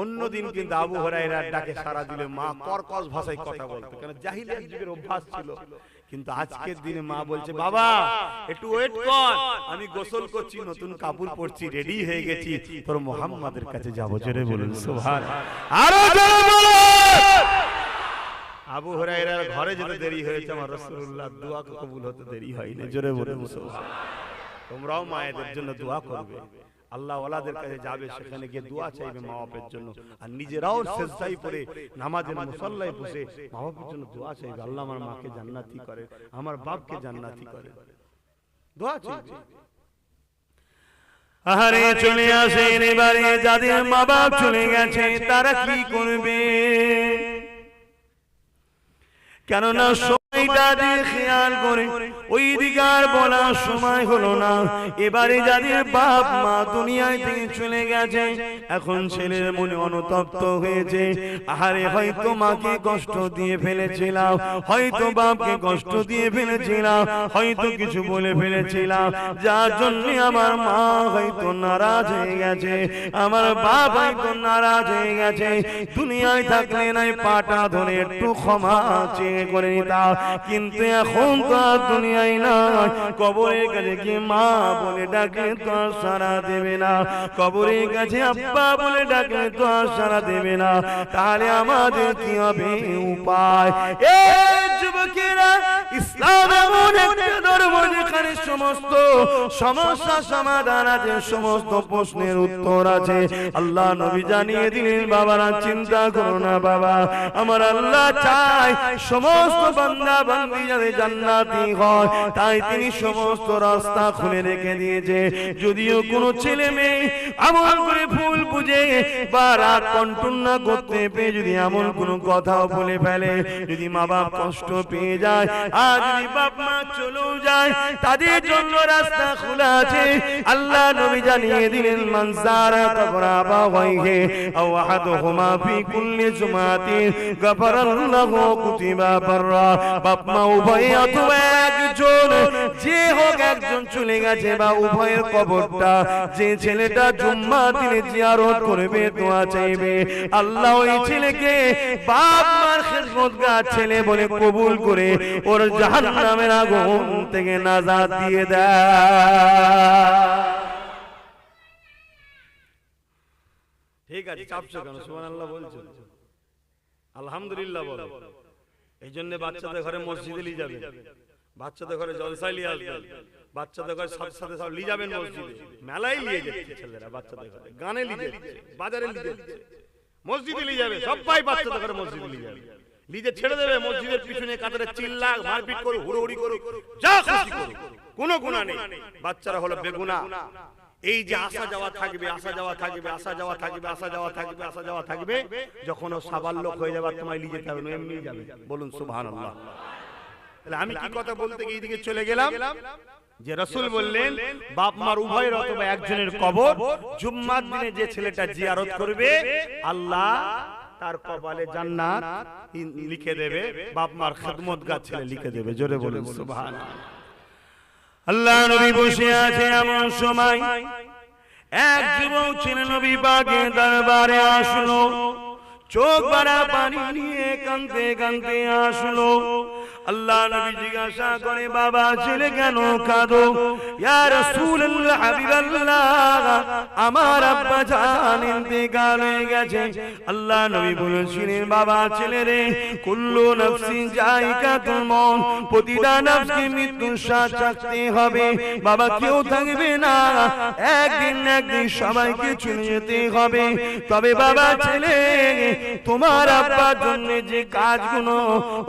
অন্যদিন কিন্তু আবু হুরায়রার ডাকে সাড়া দিলে মা কর্কশ ভাষায় কথা বলতো, কারণ জাহিলিয়াত যুগের অভ্যাস ছিল। কিন্তু আজকের দিনে মা বলছে, বাবা একটু ওয়েট কর, আমি গোসল করছি, নতুন কাপড় পরছি, রেডি হয়ে গেছি, তোর মুহাম্মাদের কাছে যাব। জোরে বলুন সুবহানাল্লাহ। আরো জোরে বলুন। আবু হুরায়রার ঘরে যেতে দেরি হয়েছে, আমার রাসূলুল্লাহ দোয়া কবুল হতে দেরি হয়নি। জোরে বলুন সুবহানাল্লাহ। তোমরাও মায়েদের জন্য দোয়া করবে, আল্লাহ ওয়ালাদের কাছে যাবে, সেখানে গিয়ে দোয়া চাইবে মা বাপের জন্য, আর নিজেরাও সিজদায় পড়ে নামাজের মুসল্লায় বসে মা বাপের জন্য দোয়া চাইবে, আল্লাহ আমার মাকে জান্নাতি করে, আমার বাপকে জান্নাতি করে, দোয়া চাইবে। আহারে চলে আসেন এবারে যাদের মা বাপ চলে গেছে তারা কি করবে? কেননা সময়টা দিয়ে খেয়াল করে ওই দিকার বলার সময় হলো না। এবারে যাদের বাপ মা দুনিয়ায় থেকে চলে গেছে, এখন ছেলের মনে অনুতপ্ত হয়েছে, আহারে হয়তো মাকে কষ্ট দিয়ে ফেলেছিলাম, হয়তো বাপকে কষ্ট দিয়ে ফেলেছিলাম, হয়তো কিছু বলে ফেলেছিলাম, যার জন্য আমার মা হয়তো নারাজ হয়ে গেছে, আমার বাপ হয়তো নারাজ হয়ে গেছে। দুনিয়ায় থাকলে নাই পাটা ধরে একটু ক্ষমা চেয়ে করে নিতাম, কিন্তু এখন তো আর দুনিয়ায় নাই। কবরের কাছে গিয়ে মা বলে ডাকলে তো আর সাড়া দেবে না, কবরের কাছে আব্বা বলে ডাকলে তো আর সাড়া দেবে না, তাহলে আমাদের কি হবে উপায়? এই যুবকেরা, ইসলাম এমন একটা ধর্ম যেখানে সমস্ত সমস্যা সমাধান আছে, সমস্ত প্রশ্নের উত্তর আছে। আল্লাহ নবী জানিয়ে দিলেন, বাবারা চিন্তা করো না বাবা, আমার আল্লাহ চায় সমস্ত বান্দা বান্দি যাতে জান্নাতি হয়, তাই তিনি সমস্ত রাস্তা খুলে রেখে দিয়েছে। যদিও কোনো ছেলে মেয়ে আমল করে ভুল বুঝে বা রাগ কন্ট্রোল না করতে পেরে যদি এমন কোনো কথাও বলে ফেলে, যদি মা বাপ কষ্ট পেয়ে যায়, আর যদি বাপ মা চলেও যায়, তাদের জন্য রাস্তা খোলা আছে। আল্লাহ নবী জানিয়ে দিলেন, মান যারা কবর আবাওয়াইহি আও আহাদুহুমা ফি কুল্লি জুমাতিন গাফারাল্লাহু কুতিবা বাররা। বাপ মা উভয়ে অথবা একজন, যে হোক একজন চলে গেছে, বা উভয়ের কবরটা যে ছেলেটা জুম্মা দিনে জিয়ারত করবে, দোয়া চাইবে, আল্লাহ ওই ছেলেকে বাপ মার খেদমতগার ছেলে বলে কবুল করে ওর জাহান্নামের আগুন থেকে নাজাত দিয়ে দেয়। ঠিক আছে, চাপছো কেন? সুবহানাল্লাহ বলছো, আলহামদুলিল্লাহ বলো। এই জন্য বাচ্চাদের ঘরে মসজিদে নিয়ে যাবে, বাচ্চাদের ঘরে জলসাই নিয়ে আসবেন, বাচ্চাদের ঘরে সাথে সাথে সব নিয়ে যাবেন মসজিদে, মেলায় নিয়ে যাচ্ছে ছেলেরা বাচ্চাদের ঘরে, গানে নিয়ে যাচ্ছে, বাজারে নিয়ে যাচ্ছে, মসজিদে নিয়ে যাবে, সবাই বাচ্চাদের ঘরে মসজিদে নিয়ে যাবে, নিজে ছেড়ে দেবে মসজিদের পিছনে কাতারে চিল্লা মারপিট করুক, হুড়োহুড়ি করুক, যা খুশি করুক, কোনো গুনাহ নেই। বাচ্চারা হলো বেগুনাহ। এই যে আসা যাওয়া থাকবে, আসা যাওয়া থাকবে, আসা যাওয়া থাকবে, আসা যাওয়া থাকবে, আসা যাওয়া থাকবে, যখন ও সাবালক হয়ে যাবে তোমায় নিয়ে যেতে হবে না, এমনি যাবে। বলুন সুবহানাল্লাহ। তাহলে আমি কি কথা বলতে গিয়ে এইদিকে চলে গেলাম যে রাসূল বললেন বাপ মার উভয়ের অথবা একজনের কবর জুম্মার দিনে যে ছেলেটা জিয়ারত করবে আল্লাহ তার কপালে জান্নাত লিখে দেবে, বাপ মার খিদমতগার ছেলে লিখে দেবে। জোরে বলুন সুবহানাল্লাহ। আল্লাহ নবী বসে আছে এমন সময় এক যুবক ছেলে নবী পাকের দরবারে আসলো, চোখ ভরা পানি নিয়ে কাঁদতে কাঁদতে আসলো। আল্লাহ নবী জিজ্ঞাসা করে বাবা ছেলে কেন কাঁদো? ইয়া রাসূলুল্লাহ হাবিবাল্লাহ আমার আব্বা জান ইন্তেকাল হয়ে গেছে। আল্লাহ নবী বলেছিলেন বাবা ছেলে রে কুল্লু নাফসিন যায়িকাতুল মউত, প্রতিটা নফসকে মৃত্যুর স্বাদ চাখতে হবে বাবা, কেউ থাকবে না, একদিন না একদিন সবাইকে চলে যেতে হবে। তবে বাবা ছেলে তোমার আব্বার জন্য যে কাজগুলো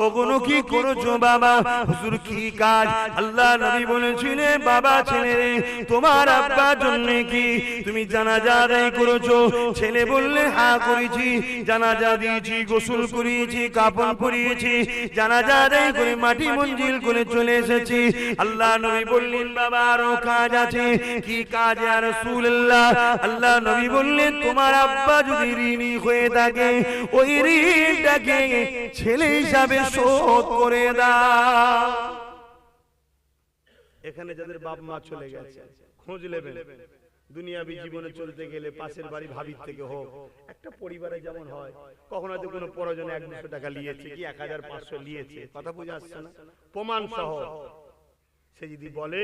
ওগুলো কি করেছো বাবা? হুজুর কি কাজ? আল্লাহ নবী বলেছিলেন বাবা ছেলে রে তোমার আব্বার জন্য কি তুমি জানাজা আদায় করেছো? ছেলে বললে হ্যাঁ করেছি, জানাজা দিয়েছি, গোসল করিয়েছি, কাফন পরিয়েছি, জানাজা আদায় করে মাটি মঞ্জিল করে চলে এসেছি। আল্লাহ নবী বললেন বাবা আরো কাজ আছে। কি কাজ ইয়া রাসূলুল্লাহ? আল্লাহ নবী বললেন তোমার আব্বা যদি ঋণী হয়ে থাকে ওই ঋণটাকে ছেলে হিসাবে শোধ করে দাও। এখানে যাদের বাপ মা চলে গেছে খোঁজ নেবেন। দুনিয়াবি জীবনে চলতে গেলে পাশের বাড়ি ভাবির থেকে হোক, একটা পরিবারে যেমন হয় কখনো হয়তো কোনো প্রয়োজনে 100-200 টাকা নিয়েছে কি 1500 নিয়েছে, কথা বুঝে আসছে না, প্রমাণ সহ সে যদি বলে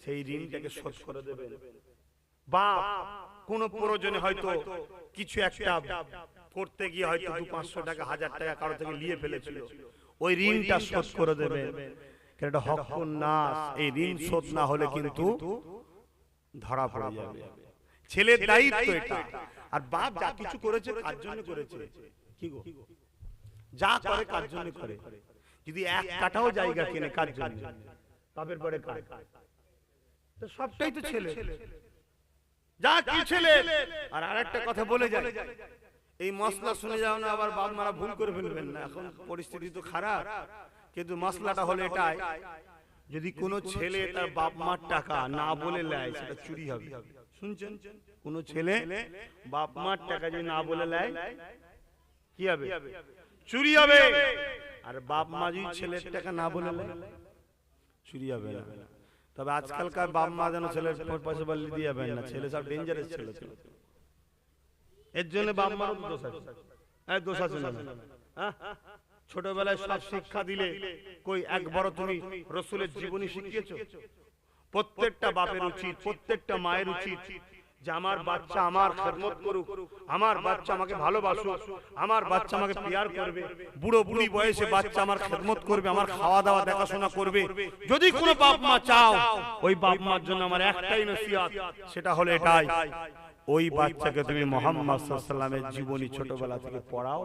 সেই ঋণটাকে শোধ করে দেবেন। বাপ কোন প্রয়োজনে হয়তো কিছু একটা করতে গিয়ে হয়তো 200-500 টাকা 1000 টাকা কারো থেকে নিয়ে ফেলেছিল, ওই ঋণটা শোধ করে দেবে। কারণ এটা হকুন নাস, এই ঋণ শোধ না হলে কিন্তু ধরা পড়ে যাবে। ছেলের দায়িত্ব এটা। আর বাপ যা কিছু করেছে কার জন্য করেছে? কি গো যা করে কার জন্য করে? যদি এক কাঠাও জায়গা কিনে কার জন্য? বাপের পরে কার? তো সবটাই তো ছেলে, যা কি ছেলে। আর আরেকটা কথা বলে যায়, এই মশলা শুনে যাও না আবার বাপ মারা ভুল করে ফেলবেন না, এখন পরিস্থিতি তো খারাপ, কিন্তু মশলাটা হলো এটাই, যদি কোনো ছেলে তার বাপ মার টাকা না বলে নেয় সেটা চুরি হবে। শুনছেন? কোন ছেলে বাপ মার টাকা যদি না বলে নেয় কি হবে? চুরি হবে। আর বাপ মা যদি ছেলের টাকা না বলে নেয় চুরি হবে না। তবে আজকালকার বাপ মা যেন ছেলের পয়সা বললে দিয়ে যাবেন না, ছেলে সব ডেঞ্জারাস ছেলে। এর জন্য বাপ মার দোষ আছে, দোষ আছে না? ছোটবেলায় সব শিক্ষা দিলে কই একবার তুমি রাসূলের জীবনী শিখিয়েছো? প্রত্যেকটা বাপের উচিত, প্রত্যেকটা মায়ের উচিত যে আমার বাচ্চা আমার খেদমত করুক, আমার বাচ্চা আমাকে ভালোবাসুক, আমার বাচ্চা আমাকে প্যার করবে, বুড়ো বুড়ি বয়সে বাচ্চা আমার খেদমত করবে, আমার খাওয়া দাওয়া দেখাশোনা করবে। যদি কোনো বাপ মা চাও, ওই বাপ মার জন্য আমার একটাই নসিহত, সেটা হলো এটাই, ওই বাচ্চাকে তুমি মুহাম্মদ সাল্লাল্লাহু আলাইহি ওয়াসাল্লামের জীবনী ছোটবেলা থেকে পড়াও,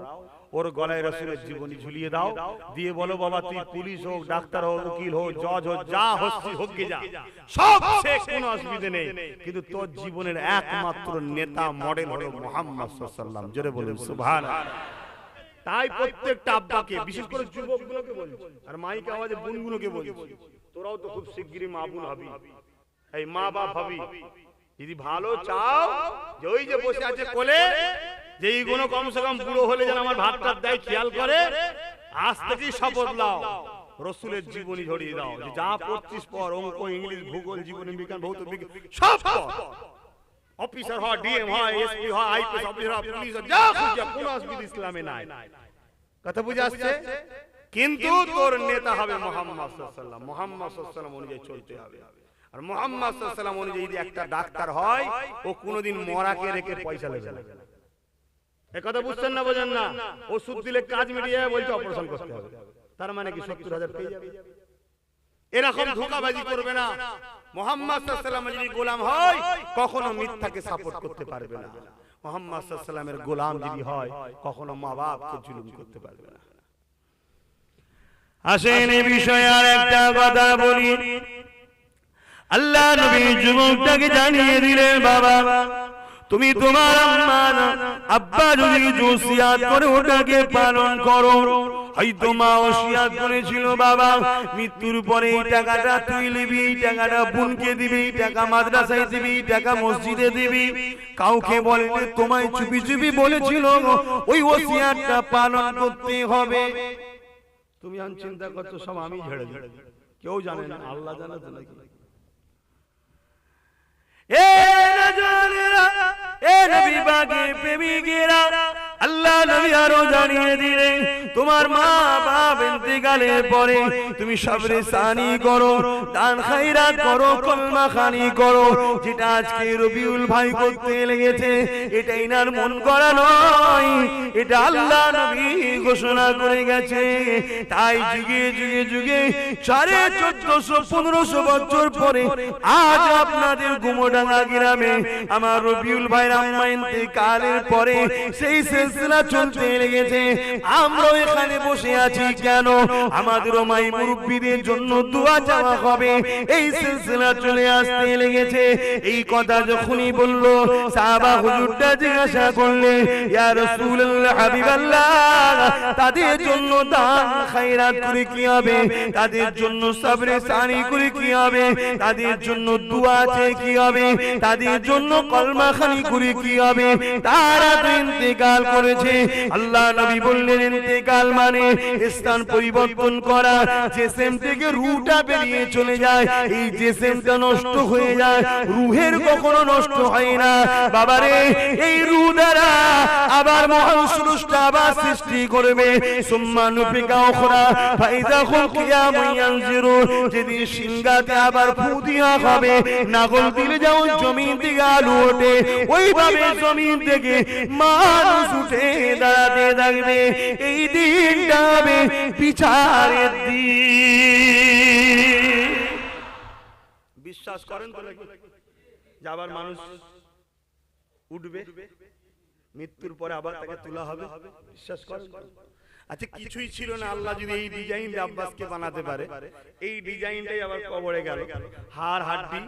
ওর গলায় রাসূলের জীবনী ঝুলিয়ে দাও, দিয়ে বলো বাবা তুই পুলিশ হোক, ডাক্তার হোক, উকিল হোক, জজ হোক, যা হোক যা সব সে কোনো অসুবিধা নেই, কিন্তু তোর জীবনের একমাত্র নেতা মডেল হলো মুহাম্মদ সাল্লাল্লাহু আলাইহি ওয়াসাল্লাম। জোরে বলুন সুবহানাল্লাহ। তাই প্রত্যেকটা আব্বাকে, বিশেষ করে যুবকগুলোকে বলছি, আর মাইক আওয়াজে বোনগুলোকে বলছি, তোরাও তো খুব শিগগিরই মা বোন হবি, এই মা বাপ হবি। যদি ভালো চাও যে ওই যে বসে আছে কোলে, যে এইগুলো কমসে কম বুড়ো হলে যেন আমার ভাতটা দেয় খেয়াল করে, আজ থেকেই শপথ নাও রাসূলের জীবনী ঝরিয়ে দাও, যে যা পড়ছিস পর, অঙ্ক, ইংলিশ, ভূগোল, জীবন বিজ্ঞান, ভৌত বিজ্ঞান সব পড়, অফিসার হয়, ডিএম হয়, এসপি হয়, আইপিএস অফিসার হয়, পুলিশ হয়, যা খুশি কোনো অসুবিধা ইসলামে নাই। কথা বুঝে আসছে? কিন্তু তোর নেতা হবে মুহাম্মদ সাল্লাল্লাহু আলাইহি ওয়াসাল্লাম, মুহাম্মদ সাল্লাল্লাহু আলাইহি ওয়াসাল্লাম অনুযায়ী চলতে হবে। আর মুহাম্মদ সাল্লাল্লাহু আলাইহি ওয়াসাল্লাম অনুযায়ী যদি একটা ডাক্তার হয়, ও কোনোদিন মরাকে রেখে পয়সা নেবে না। এই কথা বুঝছেন না? বোঝেন না? ওষুধ দিলে কাজ মিটিয়ে যাবে, বলছে অপারেশন করতে হবে, তার মানে কি 70,000 পেয়ে যাবে। এরকম ধোঁকাবাজি করবে না। মুহাম্মদ সাল্লাল্লাহু আলাইহি ওয়াসাল্লাম যদি গোলাম হয় কখনো মিথ্যাকে সাপোর্ট করতে পারবে না। মুহাম্মদ সাল্লাল্লাহু আলাইহি ওয়াসাল্লামের গোলাম যদি হয় কখনো মা বাপকে জুলুম করতে পারবে না। আসেন এই বিষয়ে আর একটা কথা বলি। আল্লাহ নবী যুবকটাকে জানিয়ে দিলেন, বাবা তুমি তোমার আব্বা যদি ওসিয়াত করে ওটাকে পালন করো। হয়তো মা ওসিয়াত করেছিল, বাবা মৃত্যুর পরে এই টাকাটা তুই নিবি, এই টাকাটা বোনকে দিবি, এই টাকা মাদ্রাসায় দিবি, এই টাকা মসজিদে দিবি। কাউকে বলেনি, তোমায় চুপি চুপি বলেছিল ওই ওসিয়াতটা পালন করতে হবে। তুমি আন চিন্তা করছো সব আমি ঝেড়ে দিই, কেউ জানে না, আল্লাহ জানে তো নাকি। আল্লাহ নবী আরো জানিয়ে দিলেন, তোমার মা বাপ ইন্তেকালের পরে তুমি সবরে সানি করো, দান খায়রাত করো, কলমা খানি করো। যেটা আজকে রবিউল ভাই করতে লেগেছে এটা ইনার মন করা নয়, এটা আল্লাহ নবী ঘোষণা করে গেছে। তাই যুগে যুগে যুগে 1450-1500 বছর পরে আজ আপনাদের গুমোডাঙ্গা গ্রামে আমার রবিউল ভাইয়ের আম্মা ইন্তেকালের পরে সেই সিলসিলা চলতে লেগেছে। আমরা এখানে বসে আছি কেন? আমাদের মাই মুরব্বিদের জন্য দোয়া চাওয়া হবে, এই সিলসিলা চলে আসতে লেগেছে। এই কথা যখনই বলল সাহাবা হুজুরটা জিজ্ঞাসা করলেন, ইয়া রাসূলুল্লাহ হাবিবাল্লাহ, তাদের জন্য দান খায়রাত করে কি হবে? তাদের জন্য সবরে সানি করে কি হবে? তাদের জন্য দোয়া চেয়ে কি হবে? তাদের জন্য কলমা খানি করে কি হবে? তারা তো ইন্তেকাল করেছে। আল্লাহ নবী বললেন, ইন্তেকাল মানে স্থান পরিবর্তন করা। জিসম থেকে রূহটা বেরিয়ে চলে যায়, এই জিসমটা নষ্ট হয়ে যায়, রূহের কখনো নষ্ট হয় না। বাবারে এই রূহ দ্বারা আবার মহান স্রষ্টা আবার সৃষ্টি করবে। সুম্মা নুফিকা উখরা ফাইযা হুম কিয়ামুন ইয়ানজিরুন, যেদিন সিংহাতে আবার ফু দেওয়া হবে, নাগল দিলে যেমন জমিন থেকে আলু ওঠে, ওইভাবে জমিন থেকে মানুষ উঠে দাঁড়াতে থাকবে। এই দিনটা হবে বিচারের দিন। বিশ্বাস করেন তো নাকি যে আবার মানুষ উঠবে, মৃত্যুর পরে আবার তাকে তোলা হবে? বিশ্বাস করেন? আচ্ছা কিছুই ছিল না, আল্লাহ যদি এই ডিজাইন আব্বাসকে বানাতে পারে, এই ডিজাইনটাই আবার কবরে গেল, হাড় হাড্ডি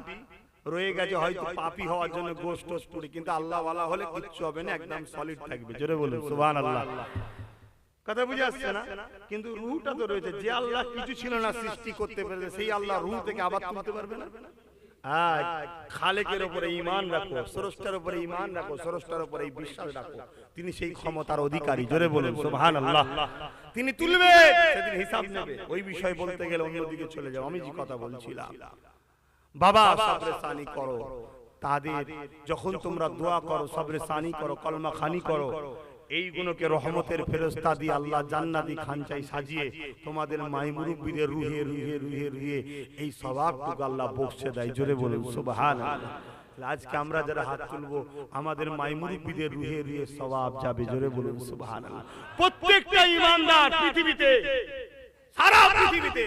রয়ে গেছে, হয়তো পাপী হওয়ার জন্য গোশত টোস্ট পুরি, কিন্তু আল্লাহ ওয়ালা হলে কিচ্ছু হবে না, একদম সলিড থাকবে। জোরে বলুন সুবহানাল্লাহ। কথা বুঝে আসছে না? কিন্তু রূহটা তো রয়েছে। যে আল্লাহ কিছু ছিল না সৃষ্টি করতে পারবে, সেই আল্লাহ রূহ থেকে আবার তুলতে পারবে না? খালেকের উপরে ঈমান রাখো, স্রষ্টার উপরে ঈমান রাখো, স্রষ্টার উপরে এই বিশ্বাস রাখো, তিনি সেই ক্ষমতার অধিকারী। জোরে বলুন সুবহানাল্লাহ। তিনি তুলবে, সেদিন হিসাব নেবে। ওই বিষয় বলতে গেলে অন্যদিকে চলে যাও। আমি যে কথা বলছিলাম, বাবা সবরে সানি করো। তাদের যখন তোমরা দোয়া করো, সবরে সানি করো, কলমা খানি করো, এইগুলোকে রহমতের ফেরেশতা দিয়ে আল্লাহ জান্নাতি খানচাই সাজিয়ে তোমাদের মাই মুরব্বিদের রুহে রুহে রুহে রুহে এই সওয়াবটুকু আল্লাহ বখশে দেয়। জোরে বলুন সুবহানাল্লাহ। আজকে আমরা যারা হাত তুলবো, আমাদের মাই মুরব্বিদের রুহে রুহে সওয়াব যাবে। জোরে বলুন সুবহানাল্লাহ। প্রত্যেকটা ঈমানদার পৃথিবীতে, সারা পৃথিবীতে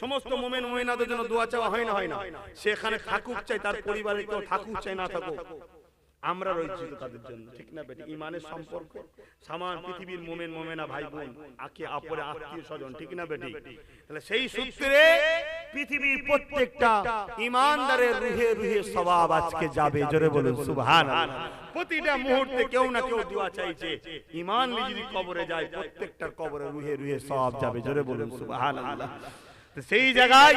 সমস্ত মুমিন মুমিনাদের জন্য দোয়া চাওয়া হয় না? হয় না? সেখানে থাকুক চাই, তার পরিবারে কেউ থাকুক চাই না থাকুক, আমরা রয়েছি তাদের জন্য, ঠিক না বেটি? ঈমানের সম্পর্ক সামান পৃথিবীর মুমিন মুমিনা ভাই বোন, আকে আপরে আত্মীয় স্বজন, ঠিক না বেটি? তাহলে সেই সূত্রে পৃথিবীর প্রত্যেকটা ঈমানদারের রুহে রুহে সওয়াব আজকে যাবে। জোরে বলুন সুবহানাল্লাহ। প্রতিটা মুহূর্তে কেউ না কেউ দোয়া চাইছে। ঈমান নিয়ে যদি কবরে যায়, প্রত্যেকটার কবরে রুহে রুহে সওয়াব যাবে। জোরে বলুন সুবহানাল্লাহ। তো সেই জায়গায়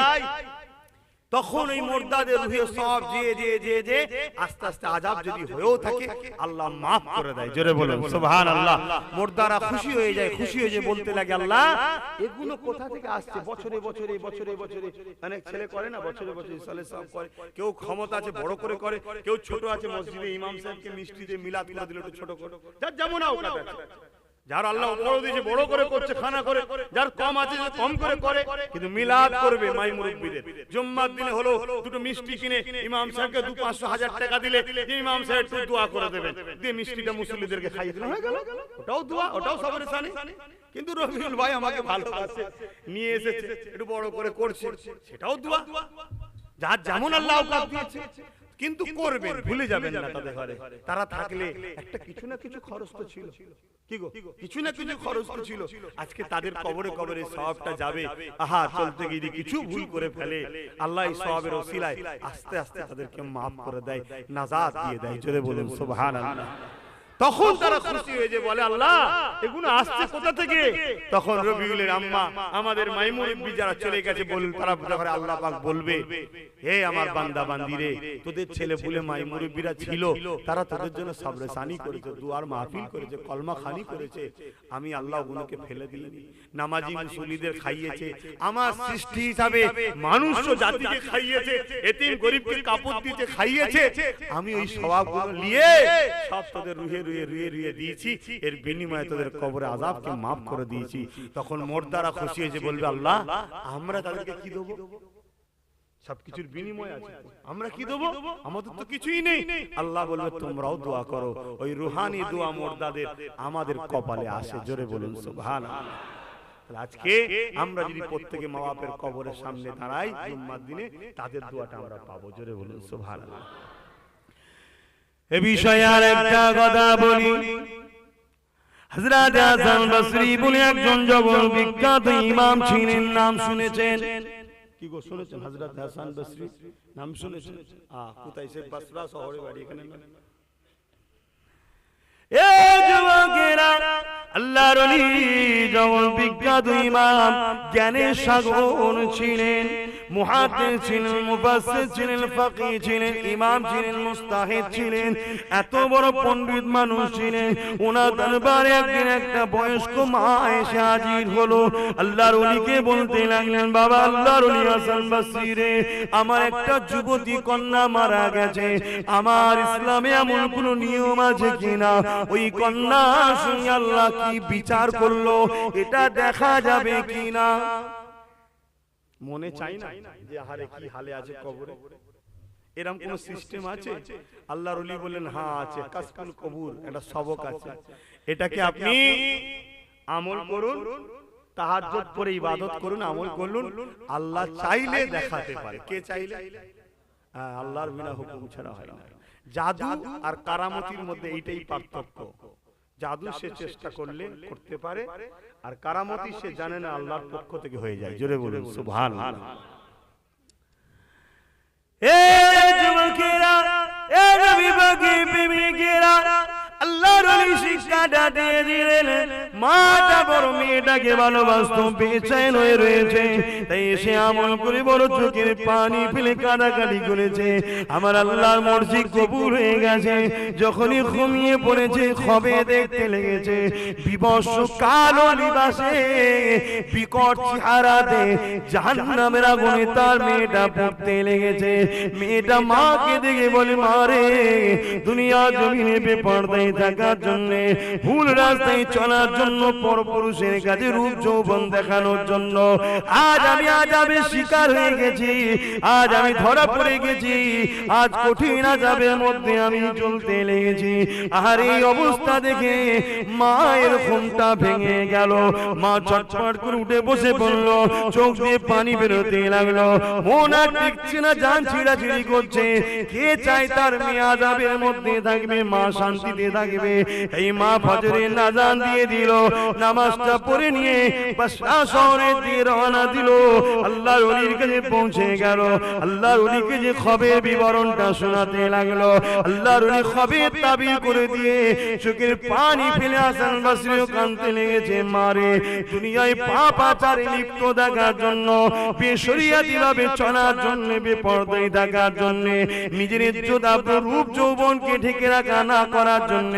তখন ওই মুর্দাদের রুহে সওয়াব যে আস্তে আস্তে আযাব যদি হয়েও থাকে, আল্লাহ মাফ করে দেয়। জোরে বলুন সুবহানাল্লাহ। মুর্দারা খুশি হয়ে যায়, খুশি হয়ে যে বলতে লাগে, আল্লাহ এগুলো কোথা থেকে আসছে? বছরে বছরে বছরে বছরে অনেক ছেলে করে না, বছরে বছরে সালে সব করে। কেউ ক্ষমতা আছে বড় করে করে, কেউ ছোট আছে মসজিদে ইমাম সাহেবকে মিষ্টি দিয়ে মিলাদ করে দিল একটু ছোট করে, যার যেমন আওকাত আছে। যার আল্লাহ বড় দিয়েছে বড় করে করছে, খানা করে, যার কম আছে যে কম করে করে, কিন্তু মিলাদ করবে মাই মুরব্বিদের। জুম্মার দিনে হলো দুটো মিষ্টি কিনে ইমাম সাহেবকে 200-500 টাকা দিলে ইমাম সাহেব একটু দোয়া করে দেবেন, দিয়ে মিষ্টিটা মুসল্লিদেরকে খাইয়ে দিলেন, হয়ে গেল। ওটাও দোয়া, ওটাও সবরে সানি। কিন্তু রবিউল ভাই আমাকে ভালোবাসে, নিয়ে এসেছে, একটু বড় করে করছে, সেটাও দোয়া। যার যেমন আল্লাহ আওকাত দিয়েছে, কিন্তু করবেন, ভুলে যাবেন না তাদের ঘরে তারা থাকলে একটা কিছু না কিছু খরচ তো ছিল, কি গো, কিছু না কিছু খরচ তো ছিল। আজকে তাদের কবরে কবরে সওয়াবটা যাবে। আহা, চলতে গিয়ে কিছু ভুল করে ফেলে, আল্লাহ এই সওয়াবের ওসিলায় আস্তে আস্তে তাদেরকে maaf করে দেয়, নাজাত দিয়ে দেয়। জোরে বলুন সুবহানাল্লাহ। তখন তারা খুশি হয়ে যে বলে, আল্লাহ এগুলো আসছে কোথা থেকে? তখন রবিউলের আম্মা, আমাদের মাইমুরব্বি যারা চলে গেছে, বলুন তারা যখন আল্লাহ পাক বলবে, হে আমার বান্দা বান্দিরে, তোদের ছেলে বলে মাইমুরব্বিরা ছিল, তারা তোদের জন্য সবরে সানি করেছে, দুয়ার মাহফিল করেছে, কলমা খানি করেছে, আমি আল্লাহ ওগুলোকে ফেলে দিইনি। নামাজি মুসল্লিদের খাইয়েছে, আমার সৃষ্টি হিসাবে মানুষ জাতিকে খাইয়েছে, এতিম গরিবকে কাপড় দিতে খাইয়েছে, আমি ওই সওয়াবগুলো নিয়ে সব তোদের রুহে রুয়ে রুয়ে দিয়েছি, এর বিনিময়ে তোদের কবরে আযাবকে maaf করে দিয়েছি। তখন মুর্দারা খুশি হয়ে বলবে, আল্লাহ আমরা তাদেরকে কি দেব? সবকিছুর বিনিময় আছে, আমরা কি দেব? আমাদের তো কিছুই নেই। আল্লাহ বলবে, তোমরাও দোয়া করো, ওই রুহানি দোয়া মুর্দাদের আমাদের কপালে আসে। জোরে বলুন সুবহানাল্লাহ। আজকে আমরা যদি প্রত্যেকে মা বাপের কবরের সামনে দাঁড়াই জুম্মার দিনে, তাদের দোয়াটা আমরা পাবো। জোরে বলুন সুবহানাল্লাহ। এ বিষয়ে আর একটা কথা বলি। হযরত হাসান বসরি বলে একজন জগৎ বিখ্যাত ইমাম ছিলেন, নাম শুনেছেন? কি গো, শুনেছেন? হযরত হাসান বসরি নাম শুনেছেন? কোথায়? সে বসরা শহরে বাড়ি, এখানে না? এ যুবকেরা, আল্লাহর ওলি জগৎ বিখ্যাত ইমাম, জ্ঞানের সাগর ছিলেন, মুহাদ্দিস ছিলেন, মুফাসসির ছিলেন, ফাকিহ ছিলেন, ইমাম ছিলেন, মুজতাহিদ ছিলেন, এত বড় পণ্ডিত মানুষ ছিলেন। ওনার দরবারে একদিন একটা বয়স্ক মা এসে হাজির হলো। আল্লাহর ওলিকে বলতে লাগলেন, বাবা আল্লাহর ওলি হাসান বসরি রে, আমার একটা যুবতী কন্যা মারা গেছে, আমার ইসলামে এমন কোন নিয়ম আছে কিনা, ওই কন্যা সঙ্গে আল্লাহ কি বিচার করলো এটা দেখা যাবে কিনা? মনে চাই না যে আহারে কি হালে আছে কবরে? এরকম কোন সিস্টেম আছে? আল্লাহর ওলি বলেন, হ্যাঁ আছে, কাসকুল কবুর, এটা সবক আছে। এটাকে আপনি আমল করুন, তাহাজ্জুদ পড়ে ইবাদত করুন, আমল করুন, আল্লাহ চাইলে দেখাতে পারে। কে চাইলে? আল্লাহর বিনা হুকুম ছাড়া হয় না। জাদু আর কারামতির মধ্যে এইটাই পার্থক্য। জাদু সে চেষ্টা করলে করতে পারে, আর কারামতি সে জানে না, আল্লাহর পক্ষ থেকে হয়ে যায়। জোরে বলুন সুবহানাল্লাহ। এ যুবকেরা, এ নবী পাকের প্রেমিকেরা, আল্লাহর ওলি শিক্ষাটা দিয়ে দিলেন। মাটা বড় মেয়েটাকে ভালোবাসতো, বেচैन হয়ে রয়েছে, তাই সে আমল করে বড় চোখের পানি ফেলে কাঁদাকাটি করেছে। আমার আল্লাহর মর্জি কবুল হয়ে গেছে। যখনই ঘুমিয়ে পড়েছে, খবে দেখতে লেগেছে, বিবস্ব কালো লিবাসে, বিকট চেহারাতে জাহান্নামের আগুনে তার মেয়েটা পড়তে লেগেছে। মেয়েটা মাকে দেখে বলে, মা রে, দুনিয়া জমিনে বেপরদায় থাকার জন্য, ভুল রাস্তায় চলার জন্য, পরপুরুষের কাছে রূপ যৌবন দেখানোর জন্য আজ আমি আযাবের শিকার হয়ে গেছি, আজ আমি ধরা পড়ে গেছি, আজ কঠিন আযাবের মধ্যে আমি চলতে লেগেছি। আর এই অবস্থা দেখে মায়ের ঘুমটা ভেঙে গেল। মা চটপট করে উঠে বসে পড়ল, চোখ দিয়ে পানি বেরোতে লাগলো, মন আর টিকছে না, জান ছিঁড়াছিঁড়ি করছে। কে চায় তার মেয়ে আযাবের মধ্যে থাকবে, মা শান্তিতে থাকবে? এই মা ফজরের আযান দিয়ে দিল, নামাজটা পড়ে নিয়ে বসরা শহরে দিয়ে রওনা দিল। আল্লাহর ওলির কাছে পৌঁছে গেল। আল্লাহর ওলিকে যে খবরের বিবরণটা শোনাতে লাগলো, আল্লাহর ওলি খবর তাবির করে দিয়ে চোখের পানি ফেলে হাসান বসরিও কাঁদতে লেগেছে। মারে, দুনিয়ায় পাপ আচারে লিপ্ত থাকার জন্য, বেশরিয়াতি ভাবে চলার জন্য, বেপরদায় থাকার জন্য, নিজের ইজ্জত রূপ যৌবনকে ঢেকে রাখা না করার জন্য জন্য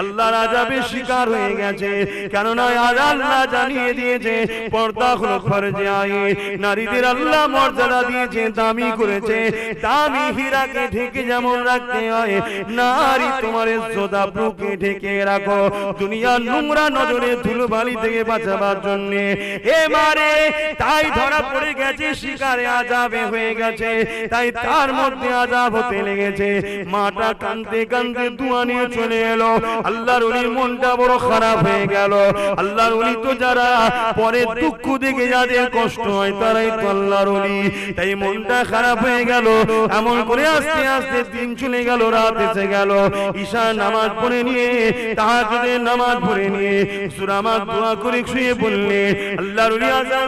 আল্লাহর আযাবের শিকার হয়ে গেছে। কেননা আল্লাহ জানিয়ে দিয়েছে পর্দা হলো ফরজে আইন। নারীদের আল্লাহ মর্যাদা দিয়েছে, দামি করেছে। দামি হীরাকে ঢেকে যেমন রাখতে হয়, নারী তোমার ইজ্জত আবরুকে ঢেকে রাখো দুনিয়ার নোংরা নজরে ধুলোবালি থেকে বাঁচাবার জন্য। এ মারে তাই ধরা পড়ে গেছে, শিকারে আযাবে হয়ে গেছে, তাই তার মধ্যে আযাব হতে লেগেছে। মাটা কাঁদতে কাঁদতে দোয়া নিয়ে চলে এলো। আল্লাহর ওলির মনটা বড় খারাপ হয়ে গেল। আল্লাহর ওলি তো যারা পরে দুঃখ দেখে যাদের কষ্ট হয় তারাই তো আল্লাহর ওলি। তাই মনটা খারাপ হয়ে গেল। এমন করে আস্তে আস্তে দিন চলে গেল, রাত এসে গেল। ঈশার নামাজ পড়ে নিয়ে, তাহাজ্জুদের নামাজ পড়ে নিয়ে সূরা মাস দোয়া করে শুয়ে পড়লে আল্লাহর ওলি আযান